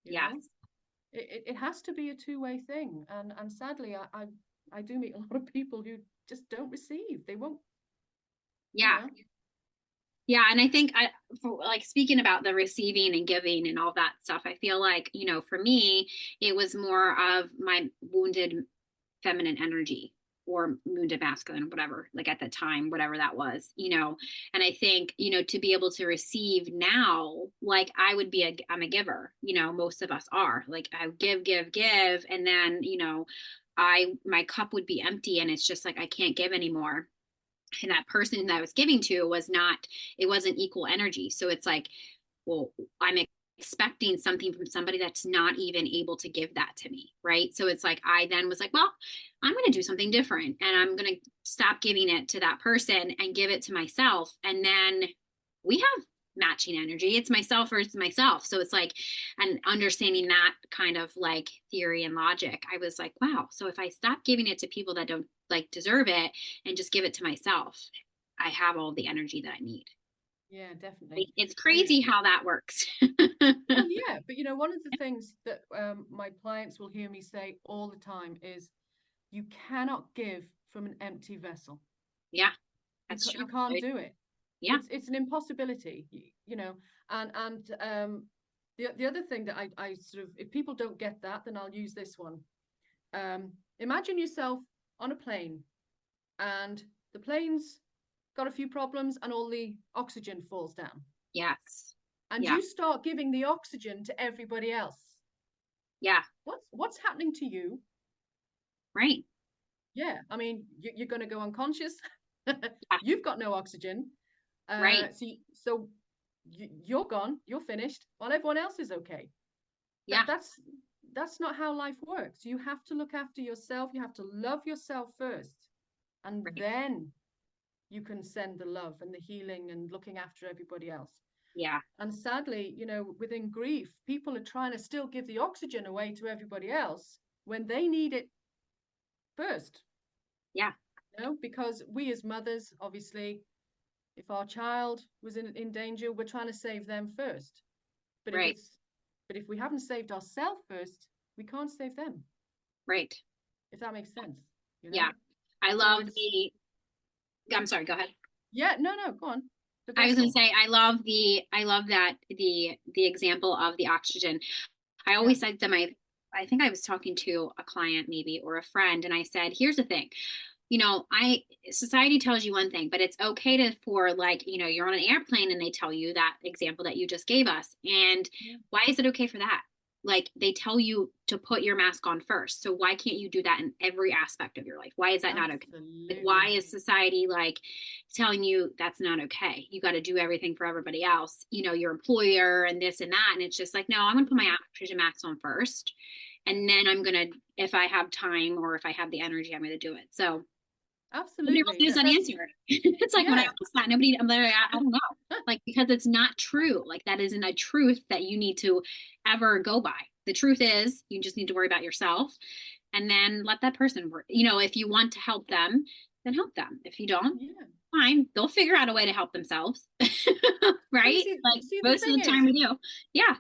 You Yes. know, it has to be a two-way thing, and sadly, I do meet a lot of people who just don't receive. They won't. Yeah. You know? Yeah. And I think like speaking about the receiving and giving and all that stuff, I feel like, for me, it was more of my wounded feminine energy or wounded masculine, whatever, like at the time, whatever that was, and I think, to be able to receive now, like I'm a giver, most of us are like, I give, and then, my cup would be empty and it's just like, I can't give anymore. And that person that I was giving to it wasn't equal energy. So it's like, well, I'm expecting something from somebody that's not even able to give that to me. Right. So it's like, I then was like, well, I'm going to do something different and I'm going to stop giving it to that person and give it to myself. And then we have matching energy. It's myself versus myself. So it's like, and understanding that kind of like theory and logic, I was like, wow. So if I stop giving it to people that don't like deserve it and just give it to myself, I have all the energy that I need. Yeah, definitely. It's crazy how that works. Well, yeah, but one of the things that my clients will hear me say all the time is, you cannot give from an empty vessel. Yeah, that's You true. can't do it. Yeah. It's an impossibility, and the other thing that I sort of, if people don't get that, then I'll use this one. Imagine yourself on a plane, and the plane's got a few problems and all the oxygen falls down. Yes. And Yeah. you start giving the oxygen to everybody else. Yeah. What's happening to you? Right. Yeah, I mean, you're going to go unconscious. Yeah. You've got no oxygen. Right. So you're gone. You're finished. While everyone else is okay. Yeah. That's not how life works. You have to look after yourself. You have to love yourself first, and Right. then you can send the love and the healing and looking after everybody else. Yeah. And sadly, within grief, people are trying to still give the oxygen away to everybody else when they need it first. Yeah. Because we as mothers, obviously, if our child was in danger, we're trying to save them first. But right. If we haven't saved ourselves first, we can't save them. Right. If that makes sense. Yeah. I love I'm sorry, go ahead. Yeah, no, go on. I was going to say, I love that the example of the oxygen. I always said to I think I was talking to a client maybe or a friend, and I said, here's the thing, society tells you one thing, but it's okay for like, you're on an airplane and they tell you that example that you just gave us. And why is it okay for that? Like, they tell you to put your mask on first. So why can't you do that in every aspect of your life? Why is that not okay? Like, why is society like telling you that's not okay? You got to do everything for everybody else, your employer and this and that. And it's just like, no, I'm going to put my oxygen mask on first. And then I'm going to, if I have time or if I have the energy, I'm going to do it. So absolutely. Nobody else knows that answer. It's like when I ask that, I'm there, I don't know. Like, because it's not true. Like, that isn't a truth that you need to ever go by. The truth is, you just need to worry about yourself and then let that person work. If you want to help them, then help them. If you don't, fine. They'll figure out a way to help themselves. Right? Most of the time we do. Yeah.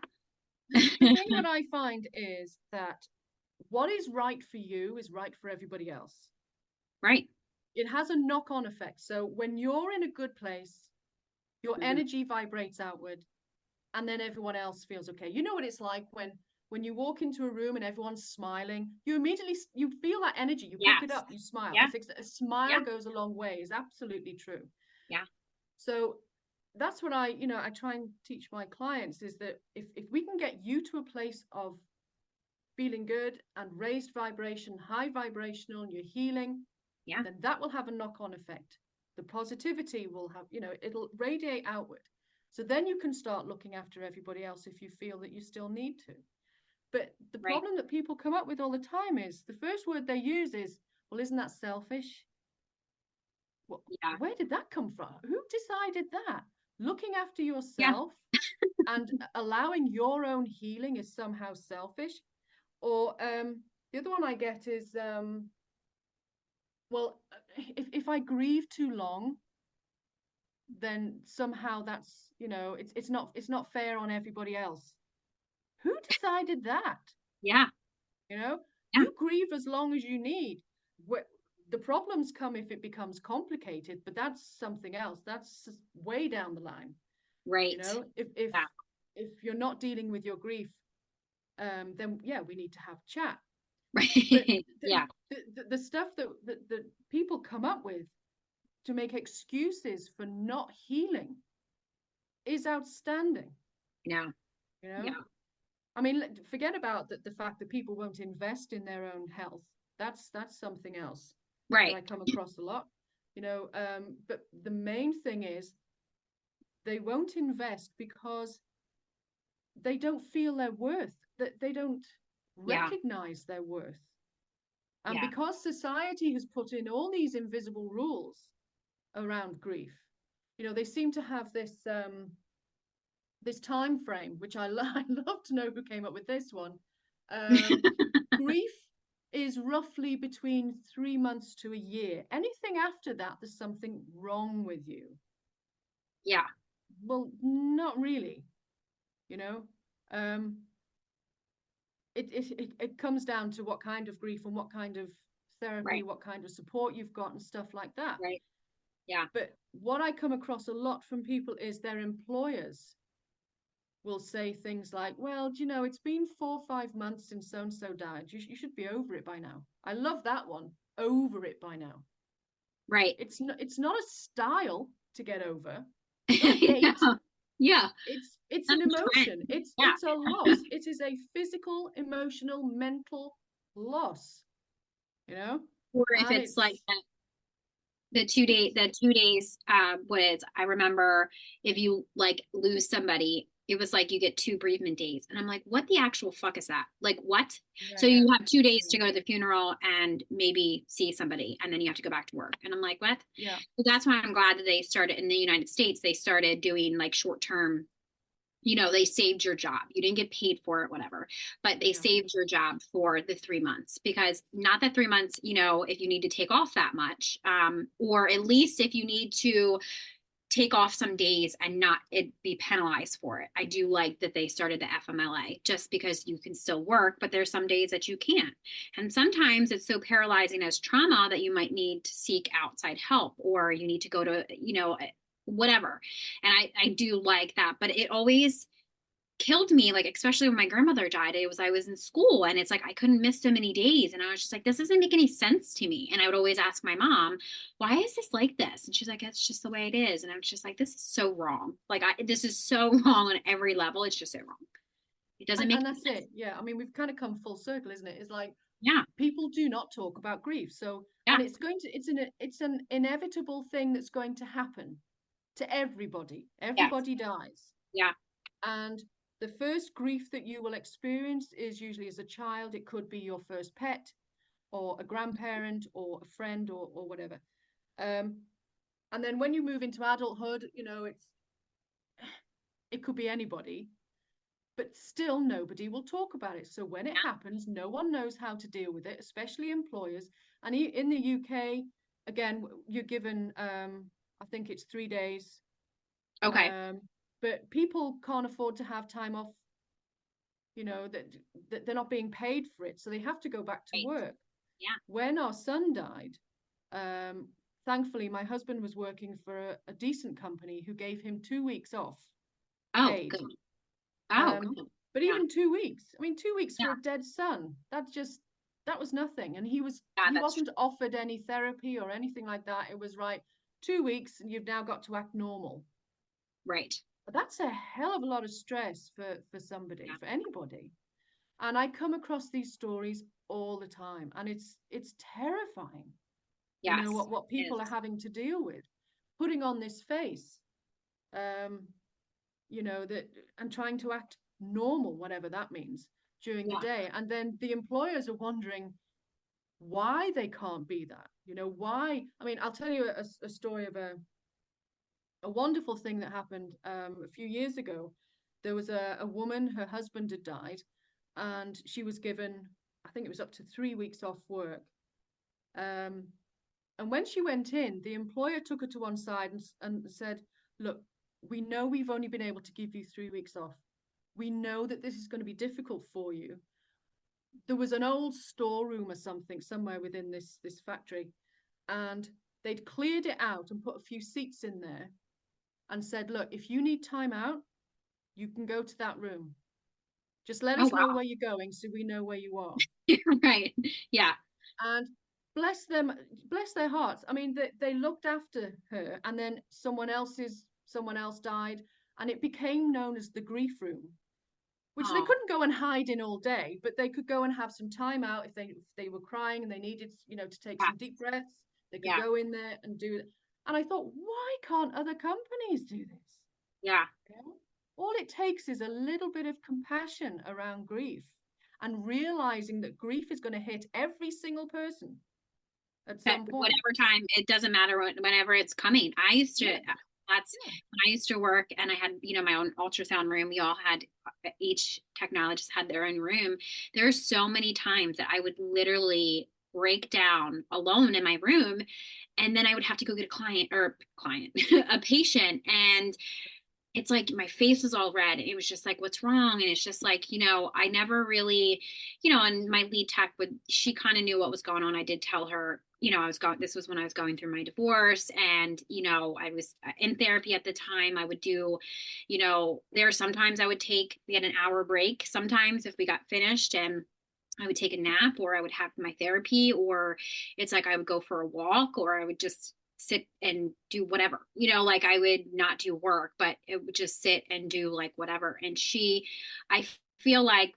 The thing that I find is that what is right for you is right for everybody else. Right. It has a knock-on effect. So when you're in a good place, your energy vibrates outward, and then everyone else feels okay. You know what it's like when you walk into a room and everyone's smiling, you feel that energy. You pick it up, you smile. Yeah. A smile goes a long way. Is absolutely true. Yeah. So that's what I try and teach my clients, is that if we can get you to a place of feeling good and raised vibration, high vibrational, and you're healing, then that will have a knock-on effect. The positivity will have, it'll radiate outward. So then you can start looking after everybody else if you feel that you still need to. But the problem that people come up with all the time is the first word they use is, well, isn't that selfish? Well, where did that come from? Who decided that? Looking after yourself and allowing your own healing is somehow selfish. Or the other one I get is, well, if I grieve too long, then somehow that's, it's not fair on everybody else. Who decided that? Yeah. Yeah. Yeah. You grieve as long as you need. The problems come if it becomes complicated, but that's something else. That's way down the line. Right. If if you're not dealing with your grief, then yeah, we need to have a chat. But Right. Yeah. the stuff that people come up with to make excuses for not healing is outstanding. Yeah. Yeah. I mean, forget about the fact that people won't invest in their own health. That's something else that I Right. come across a lot. But the main thing is they won't invest because they don't feel their worth, that they don't Yeah. recognize their worth. And Yeah. because society has put in all these invisible rules around grief, they seem to have this time frame, which I love to know who came up with this one. Grief is roughly between 3 months to a year. Anything after that, there's something wrong with you. Yeah. Well, not really, you know. Um, it comes down to what kind of grief and what kind of therapy, Right. what kind of support you've got and stuff like that. Right. Yeah. But what I come across a lot from people is their employers will say things like, well, it's been 4 or 5 months since so and so died. You should be over it by now. I love that one. Over it by now. Right. It's not a style to get over. It's not a date. Yeah. Yeah. It's an emotion. Yeah. It's a loss. It is a physical, emotional, mental loss. Or if And it's like it's the 2 days was, I remember, if you like lose somebody, it was like you get 2 bereavement days, and I'm like, what the actual fuck is that? Like, what? So yeah, you have 2 days yeah, to go to the funeral and maybe see somebody, and then you have to go back to work, and I'm like, what? yeah, So that's why I'm glad that they started in the United States. They started doing like short-term, they saved your job. You didn't get paid for it, whatever, but they yeah, saved your job for the 3 months, because not that 3 months, if you need to take off that much, or at least if you need to take off some days and not it be penalized for it. I do like that they started the FMLA, just because you can still work, but there's some days that you can't. And sometimes it's so paralyzing as trauma that you might need to seek outside help, or you need to go to, whatever. And I do like that, but it always killed me, like, especially when my grandmother died. I was in school, and it's like I couldn't miss so many days, and I was just like, this doesn't make any sense to me. And I would always ask my mom, why is this like this? And she's like, it's just the way it is. And I was just like, this is so wrong. Like, this is so wrong on every level. It's just so wrong. It doesn't make and that's sense. it. Yeah, I mean, we've kind of come full circle, isn't it? It's like Yeah. people do not talk about grief. So, Yeah. and it's an inevitable thing that's going to happen to everybody. Yes. Everybody dies. Yeah. And the first grief that you will experience is usually as a child. It could be your first pet or a grandparent or a friend or whatever. And then when you move into adulthood, it could be anybody, but still nobody will talk about it. So when it happens, no one knows how to deal with it, especially employers. And in the UK, again, you're given, I think it's 3 days. Okay. But people can't afford to have time off, that they're not being paid for it. So they have to go back to Right. work. Yeah. When our son died, thankfully, my husband was working for a decent company who gave him 2 weeks off Oh, paid. good. Oh, good. But Yeah. even 2 weeks, I mean, 2 weeks for Yeah. a dead son, that was nothing. And he Yeah, wasn't offered any therapy or anything like that. It was right, 2 weeks and you've now got to act normal. right. But that's a hell of a lot of stress for somebody, Yeah. for anybody. And I come across these stories all the time, and it's terrifying. Yes. What people are having to deal with, putting on this face, that, and trying to act normal, whatever that means, during the Yeah. day. And then the employers are wondering why they can't be that. Why? I mean, I'll tell you a story of a wonderful thing that happened a few years ago. There was a woman, her husband had died, and she was given, I think it was up to 3 weeks off work. And when she went in, the employer took her to one side and said, look, we know we've only been able to give you 3 weeks off. We know that this is going to be difficult for you. There was an old storeroom or something somewhere within this factory, and they'd cleared it out and put a few seats in there and said, look, if you need time out, you can go to that room. Just let Oh, us know wow. where you're going so we know where you are. Right. Yeah. And bless them, bless their hearts. I mean, they looked after her, and then someone else died, and it became known as the grief room, which they Oh, couldn't go and hide in all day, but they could go and have some time out if they were crying and they needed, to take some yes. deep breaths. They could Yeah. go in there and do it. And I thought, why can't other companies do this? Yeah. All it takes is a little bit of compassion around grief and realizing that grief is going to hit every single person at At some point. whatever time, it doesn't matter whenever it's coming. I used to, Yeah, that's yeah. when I used to work and I had, my own ultrasound room. We all had, each technologist had their own room. There are so many times that I would literally break down alone in my room, and then I would have to go get a patient, and it's like my face was all red. It was just like, what's wrong? And it's just like, I never really, and my lead tech she kind of knew what was going on. I did tell her, this was when I was going through my divorce, and, I was in therapy at the time. I would do, there are sometimes we had an hour break sometimes if we got finished, and I would take a nap, or I would have my therapy, or it's like I would go for a walk, or I would just sit and do whatever, like I would not do work, but it would just sit and do like whatever. And I feel like,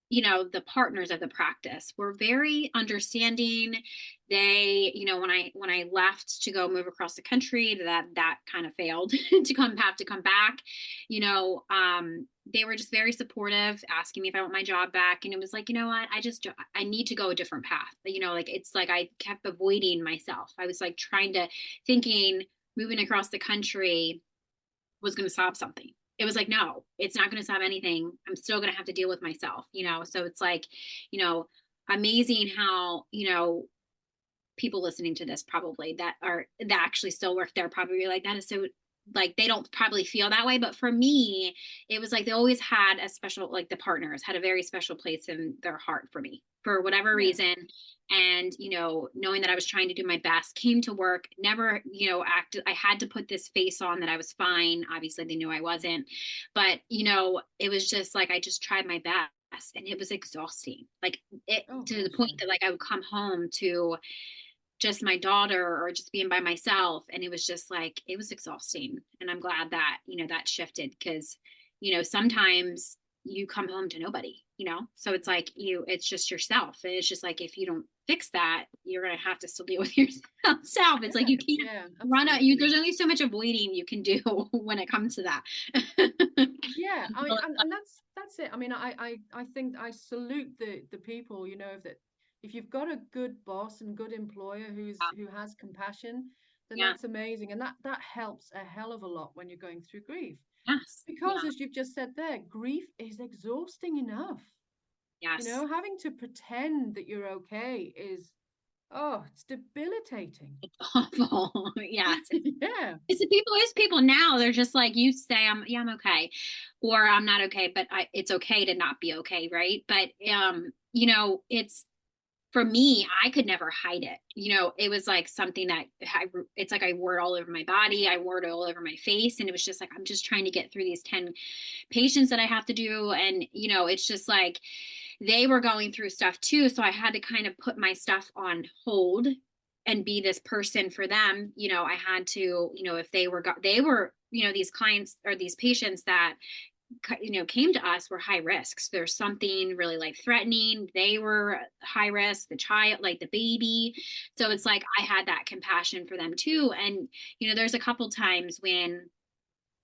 the partners of the practice were very understanding. They, when I left to go move across the country, that kind of failed have to come back, they were just very supportive, asking me if I want my job back. And it was like, what, I need to go a different path. Like, it's like I kept avoiding myself. I was like thinking moving across the country was going to solve something. It was like, no, it's not going to solve anything. I'm still going to have to deal with myself, so it's like, you know, amazing how, people listening to this probably that actually still work there probably like, that is so, like, they don't probably feel that way. But for me, it was like they always had a special, like, the partners had a very special place in their heart for me for whatever Yeah. reason. And, knowing that I was trying to do my best, came to work, never, acted. I had to put this face on that I was fine. Obviously they knew I wasn't, but, it was just like, I just tried my best, and it was exhausting. Like, Oh to the gosh, point yeah. that, like, I would come home to just my daughter or just being by myself, and it was just like, it was exhausting. And I'm glad that, that shifted, because, sometimes you come home to nobody, so it's like, it's just yourself. And it's just like, if you don't fix that, you're going to have to still deal with yourself. It's like, Yeah, you can't yeah, run out. There's absolutely. only so much avoiding you can do when it comes to that. Yeah, I mean, and that's it. I mean, I think I salute the people, that if you've got a good boss and good employer who has compassion, then Yeah. that's amazing. And that helps a hell of a lot when you're going through grief. Yes. Because Yeah. as you've just said there, grief is exhausting enough. Yes. Having to pretend that you're okay is, oh, it's debilitating. It's awful. Yes. Yeah. There's people now, they're just like, you say, I'm okay, or I'm not okay, but it's okay to not be okay. Right. But, it's, for me, I could never hide it. It was like something that it's like I wore it all over my body. I wore it all over my face. And it was just like, I'm just trying to get through these 10 patients that I have to do. And, it's just like, they were going through stuff too. So I had to kind of put my stuff on hold and be this person for them. I had to, if they were, these clients or these patients that, came to us were high risks. There's something really life threatening. They were high risk, the child, like the baby. So it's like, I had that compassion for them too. And, there's a couple times when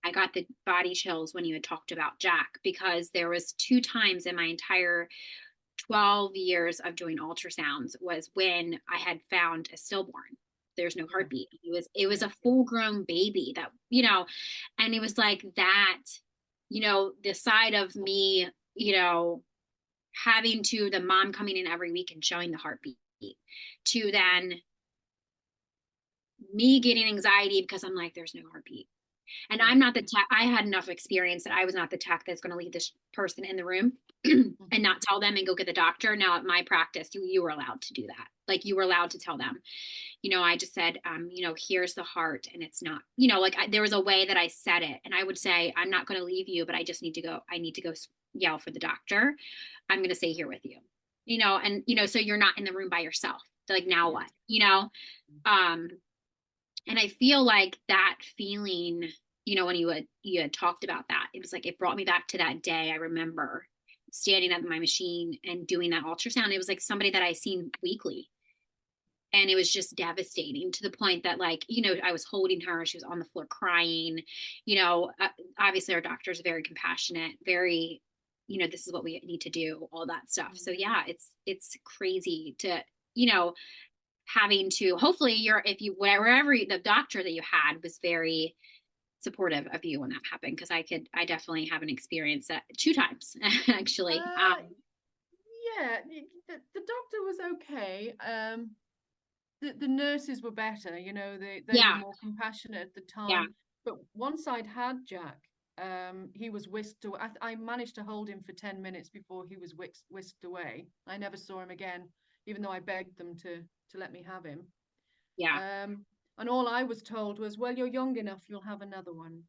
I got the body chills when you had talked about Jack, because there was 2 times in my entire 12 years of doing ultrasounds was when I had found a stillborn. There's no Yeah. heartbeat. It was Yeah. a full grown baby that, and it was like that, the side of me, having to the mom coming in every week and showing the heartbeat, to then me getting anxiety because I'm like, there's no heartbeat. And I'm not the tech. I had enough experience that I was not the tech that's going to leave this person in the room and not tell them and go get the doctor. Now at my practice, you were allowed to do that. Like, you were allowed to tell them, I just said, here's the heart, and it's not, there was a way that I said it, and I would say, I'm not going to leave you, but I just need to go. I need to go yell for the doctor. I'm going to stay here with you, so you're not in the room by yourself. Like, now what, and I feel like that feeling, when you had talked about that, it was like, it brought me back to that day. I remember standing at my machine and doing that ultrasound. It was like somebody that I seen weekly. And it was just devastating, to the point that, like, I was holding her. She was on the floor crying. Obviously our doctor is very compassionate, very, this is what we need to do, all that stuff. So yeah, it's crazy to, having to, hopefully wherever the doctor that you had was very supportive of you when that happened. Cause I definitely haven't experienced that 2 times actually. Yeah, the doctor was okay. The nurses were better, they were more compassionate at the time. Yeah. But once I'd had Jack, he was whisked away. I managed to hold him for 10 minutes before he was whisked away. I never saw him again, even though I begged them to let me have him. Yeah. And all I was told was, well, you're young enough, you'll have another one.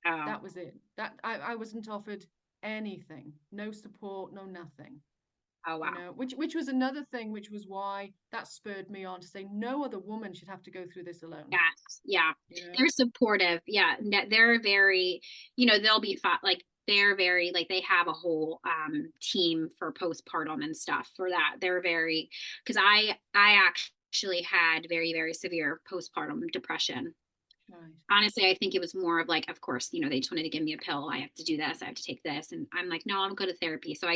Oh. That was it. That I wasn't offered anything, no support, no nothing. Oh, wow. Which was another thing, which was why that spurred me on to say no other woman should have to go through this alone. Yes. Yeah. They're supportive. Yeah. They're very, they'll be like, they're very, like, they have a whole team for postpartum and stuff for that. They're very, because I actually had very, very severe postpartum depression. Right. Honestly, I think it was more of like, of course, they just wanted to give me a pill. I have to do this. I have to take this. And I'm like, no, I'm going to therapy. So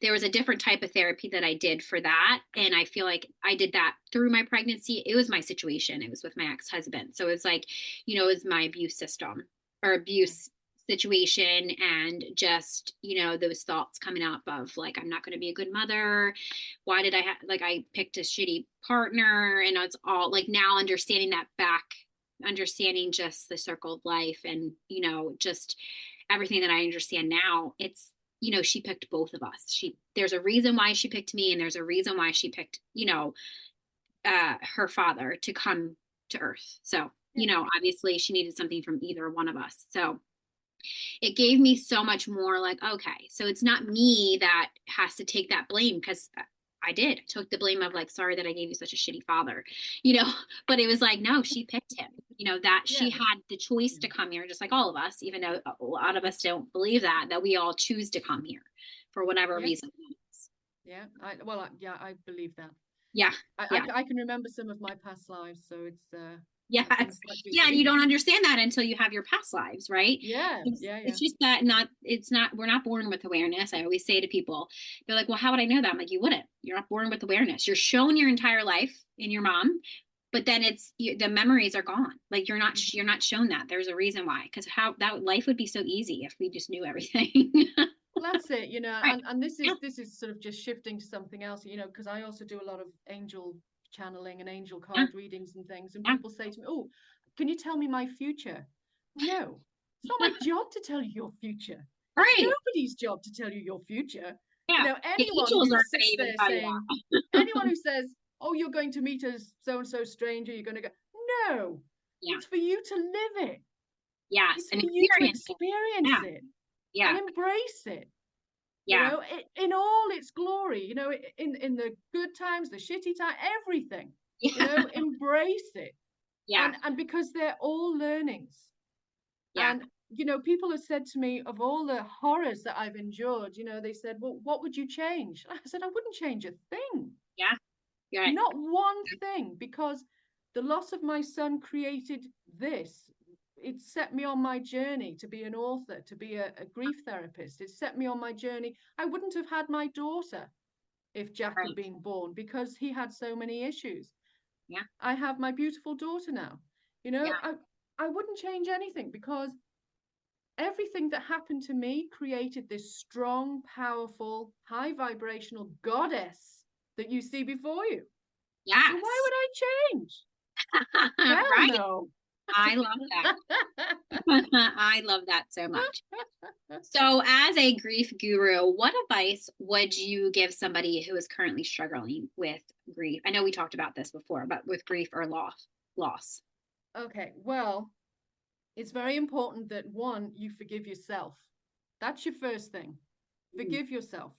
there was a different type of therapy that I did for that. And I feel like I did that through my pregnancy. It was my situation. It was with my ex-husband. So it's like, it was my abuse system or abuse situation. And just, those thoughts coming up of like, I'm not going to be a good mother. Why did I picked a shitty partner? And it's all like, now understanding that back, understanding just the circle of life and just everything that I understand now. It's she picked both of us. There's a reason why she picked me, and there's a reason why she picked her father to come to earth. So obviously she needed something from either one of us. So it gave me so much more like, okay, so it's not me that has to take that blame, because I took the blame of like, sorry that I gave you such a shitty father, but it was like, no, she picked him, that she had the choice to come here, just like all of us, even though a lot of us don't believe that we all choose to come here for whatever reason. Yeah. I believe that. Yeah. I can remember some of my past lives. So it's, yes. Yeah. And you don't understand that until you have your past lives, right? Yeah. It's just that we're not born with awareness. I always say to people, they're like, well, how would I know that? I'm like, you wouldn't. You're not born with awareness. You're shown your entire life in your mom, but then the memories are gone. Like, you're not shown that. There's a reason why, because how that life would be so easy if we just knew everything. Well, that's it, Right. and this is sort of just shifting to something else, because I also do a lot of angel channeling and angel card readings and things, and people say to me, oh, can you tell me my future? No, it's not my job to tell you your future. Right. It's nobody's job to tell you your fuure. Yeah. Anyone who sits there saying, anyone who says, oh, you're going to meet a so-and-so stranger, you're going to go, no, it's for you to live it. Yes. It's for you to experience it. Yeah. And embrace it. Yeah. In all its glory, in the good times, the shitty times, everything. Yeah. Embrace it. Yeah. And because they're all learnings. Yeah. And people have said to me, of all the horrors that I've endured, they said, well, what would you change? I said, I wouldn't change a thing. Yeah. You're right. Not one thing, because the loss of my son created this. It set me on my journey to be an author, to be a grief therapist. It set me on my journey. I wouldn't have had my daughter if Jack had been born, because he had so many issues. Yeah. I have my beautiful daughter now. I wouldn't change anything, because everything that happened to me created this strong, powerful, high vibrational goddess that you see before you. Yes. So why would I change? Hell right. no. I love that. I love that so much. So as a grief guru, what advice would you give somebody who is currently struggling with grief? I know we talked about this before, but with grief or loss. Okay, well, it's very important that one, you forgive yourself. That's your first thing. Forgive yourself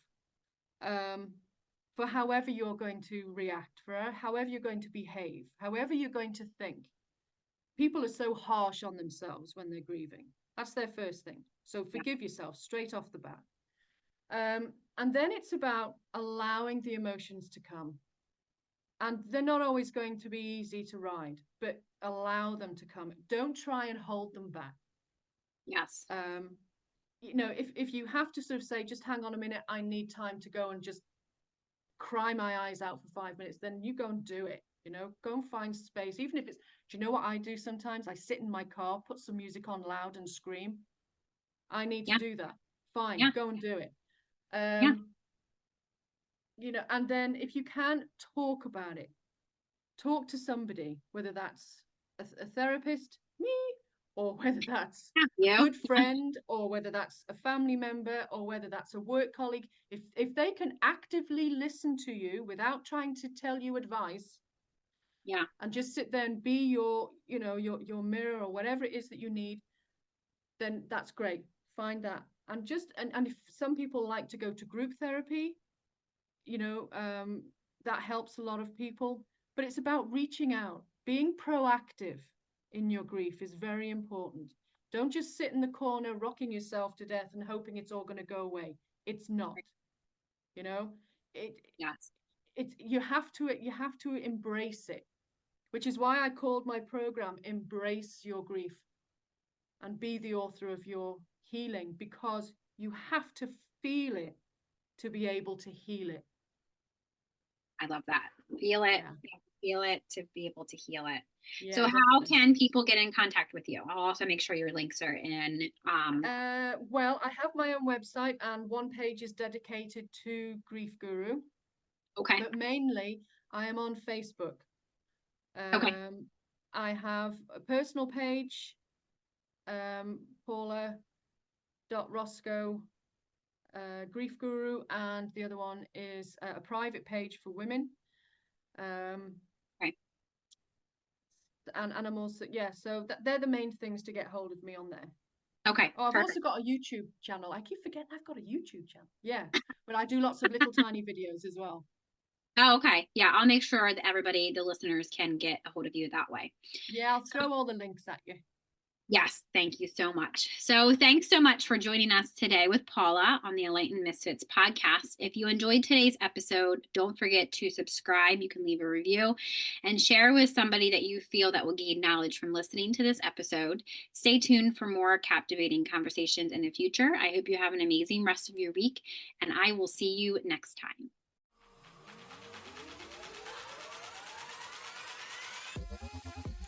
for however you're going to react, for however you're going to behave, however you're going to think. People are so harsh on themselves when they're grieving. That's their first thing. So forgive yourself straight off the bat. And then it's about allowing the emotions to come. And they're not always going to be easy to ride, but allow them to come. Don't try and hold them back. Yes. If you have to sort of say, just hang on a minute, I need time to go and just cry my eyes out for 5 minutes, then you go and do it. Go and find space. Even if it's, do you know what I do sometimes? I sit in my car, put some music on loud and scream. I need to do that. Fine, go and do it. And then if you can, talk about it. Talk to somebody, whether that's a therapist, me, or whether that's a good friend, or whether that's a family member, or whether that's a work colleague. If they can actively listen to you without trying to tell you advice, and just sit there and be your mirror or whatever it is that you need, then that's great. Find that. And if some people like to go to group therapy, that helps a lot of people. But it's about reaching out. Being proactive in your grief is very important. Don't just sit in the corner rocking yourself to death and hoping it's all going to go away. It's not. You have to embrace it, which is why I called my program Embrace Your Grief and Be the Author of Your Healing, because you have to feel it to be able to heal it. I love that. Feel it. Feel it to be able to heal it. So how can people get in contact with you? I'll also make sure your links are in. Well, I have my own website, and one page is dedicated to Grief Guru. Okay. But mainly I am on Facebook. I have a personal page, Paula Roscoe, Grief Guru, and the other one is a private page for women. And I'm also, so they're the main things to get hold of me on there. Okay. I've also got a YouTube channel. I keep forgetting I've got a YouTube channel. Yeah, but I do lots of little tiny videos as well. Oh, okay. Yeah, I'll make sure that everybody, the listeners, can get a hold of you that way. Yeah, I'll throw all the links at you. Yes, thank you so much. So thanks so much for joining us today with Paula on the Enlightened Misfits podcast. If you enjoyed today's episode, don't forget to subscribe. You can leave a review and share with somebody that you feel that will gain knowledge from listening to this episode. Stay tuned for more captivating conversations in the future. I hope you have an amazing rest of your week, and I will see you next time.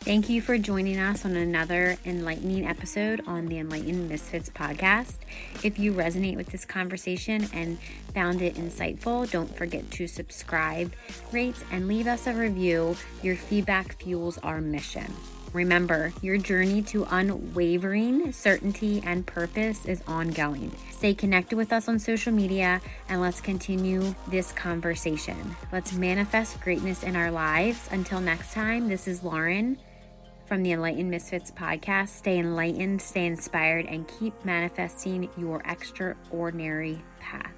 Thank you for joining us on another enlightening episode on the Enlightened Misfits podcast. If you resonate with this conversation and found it insightful, don't forget to subscribe, rate, and leave us a review. Your feedback fuels our mission. Remember, your journey to unwavering certainty and purpose is ongoing. Stay connected with us on social media, and let's continue this conversation. Let's manifest greatness in our lives. Until next time, this is Lauren from the Enlightened Misfits podcast. Stay enlightened, stay inspired, and keep manifesting your extraordinary path.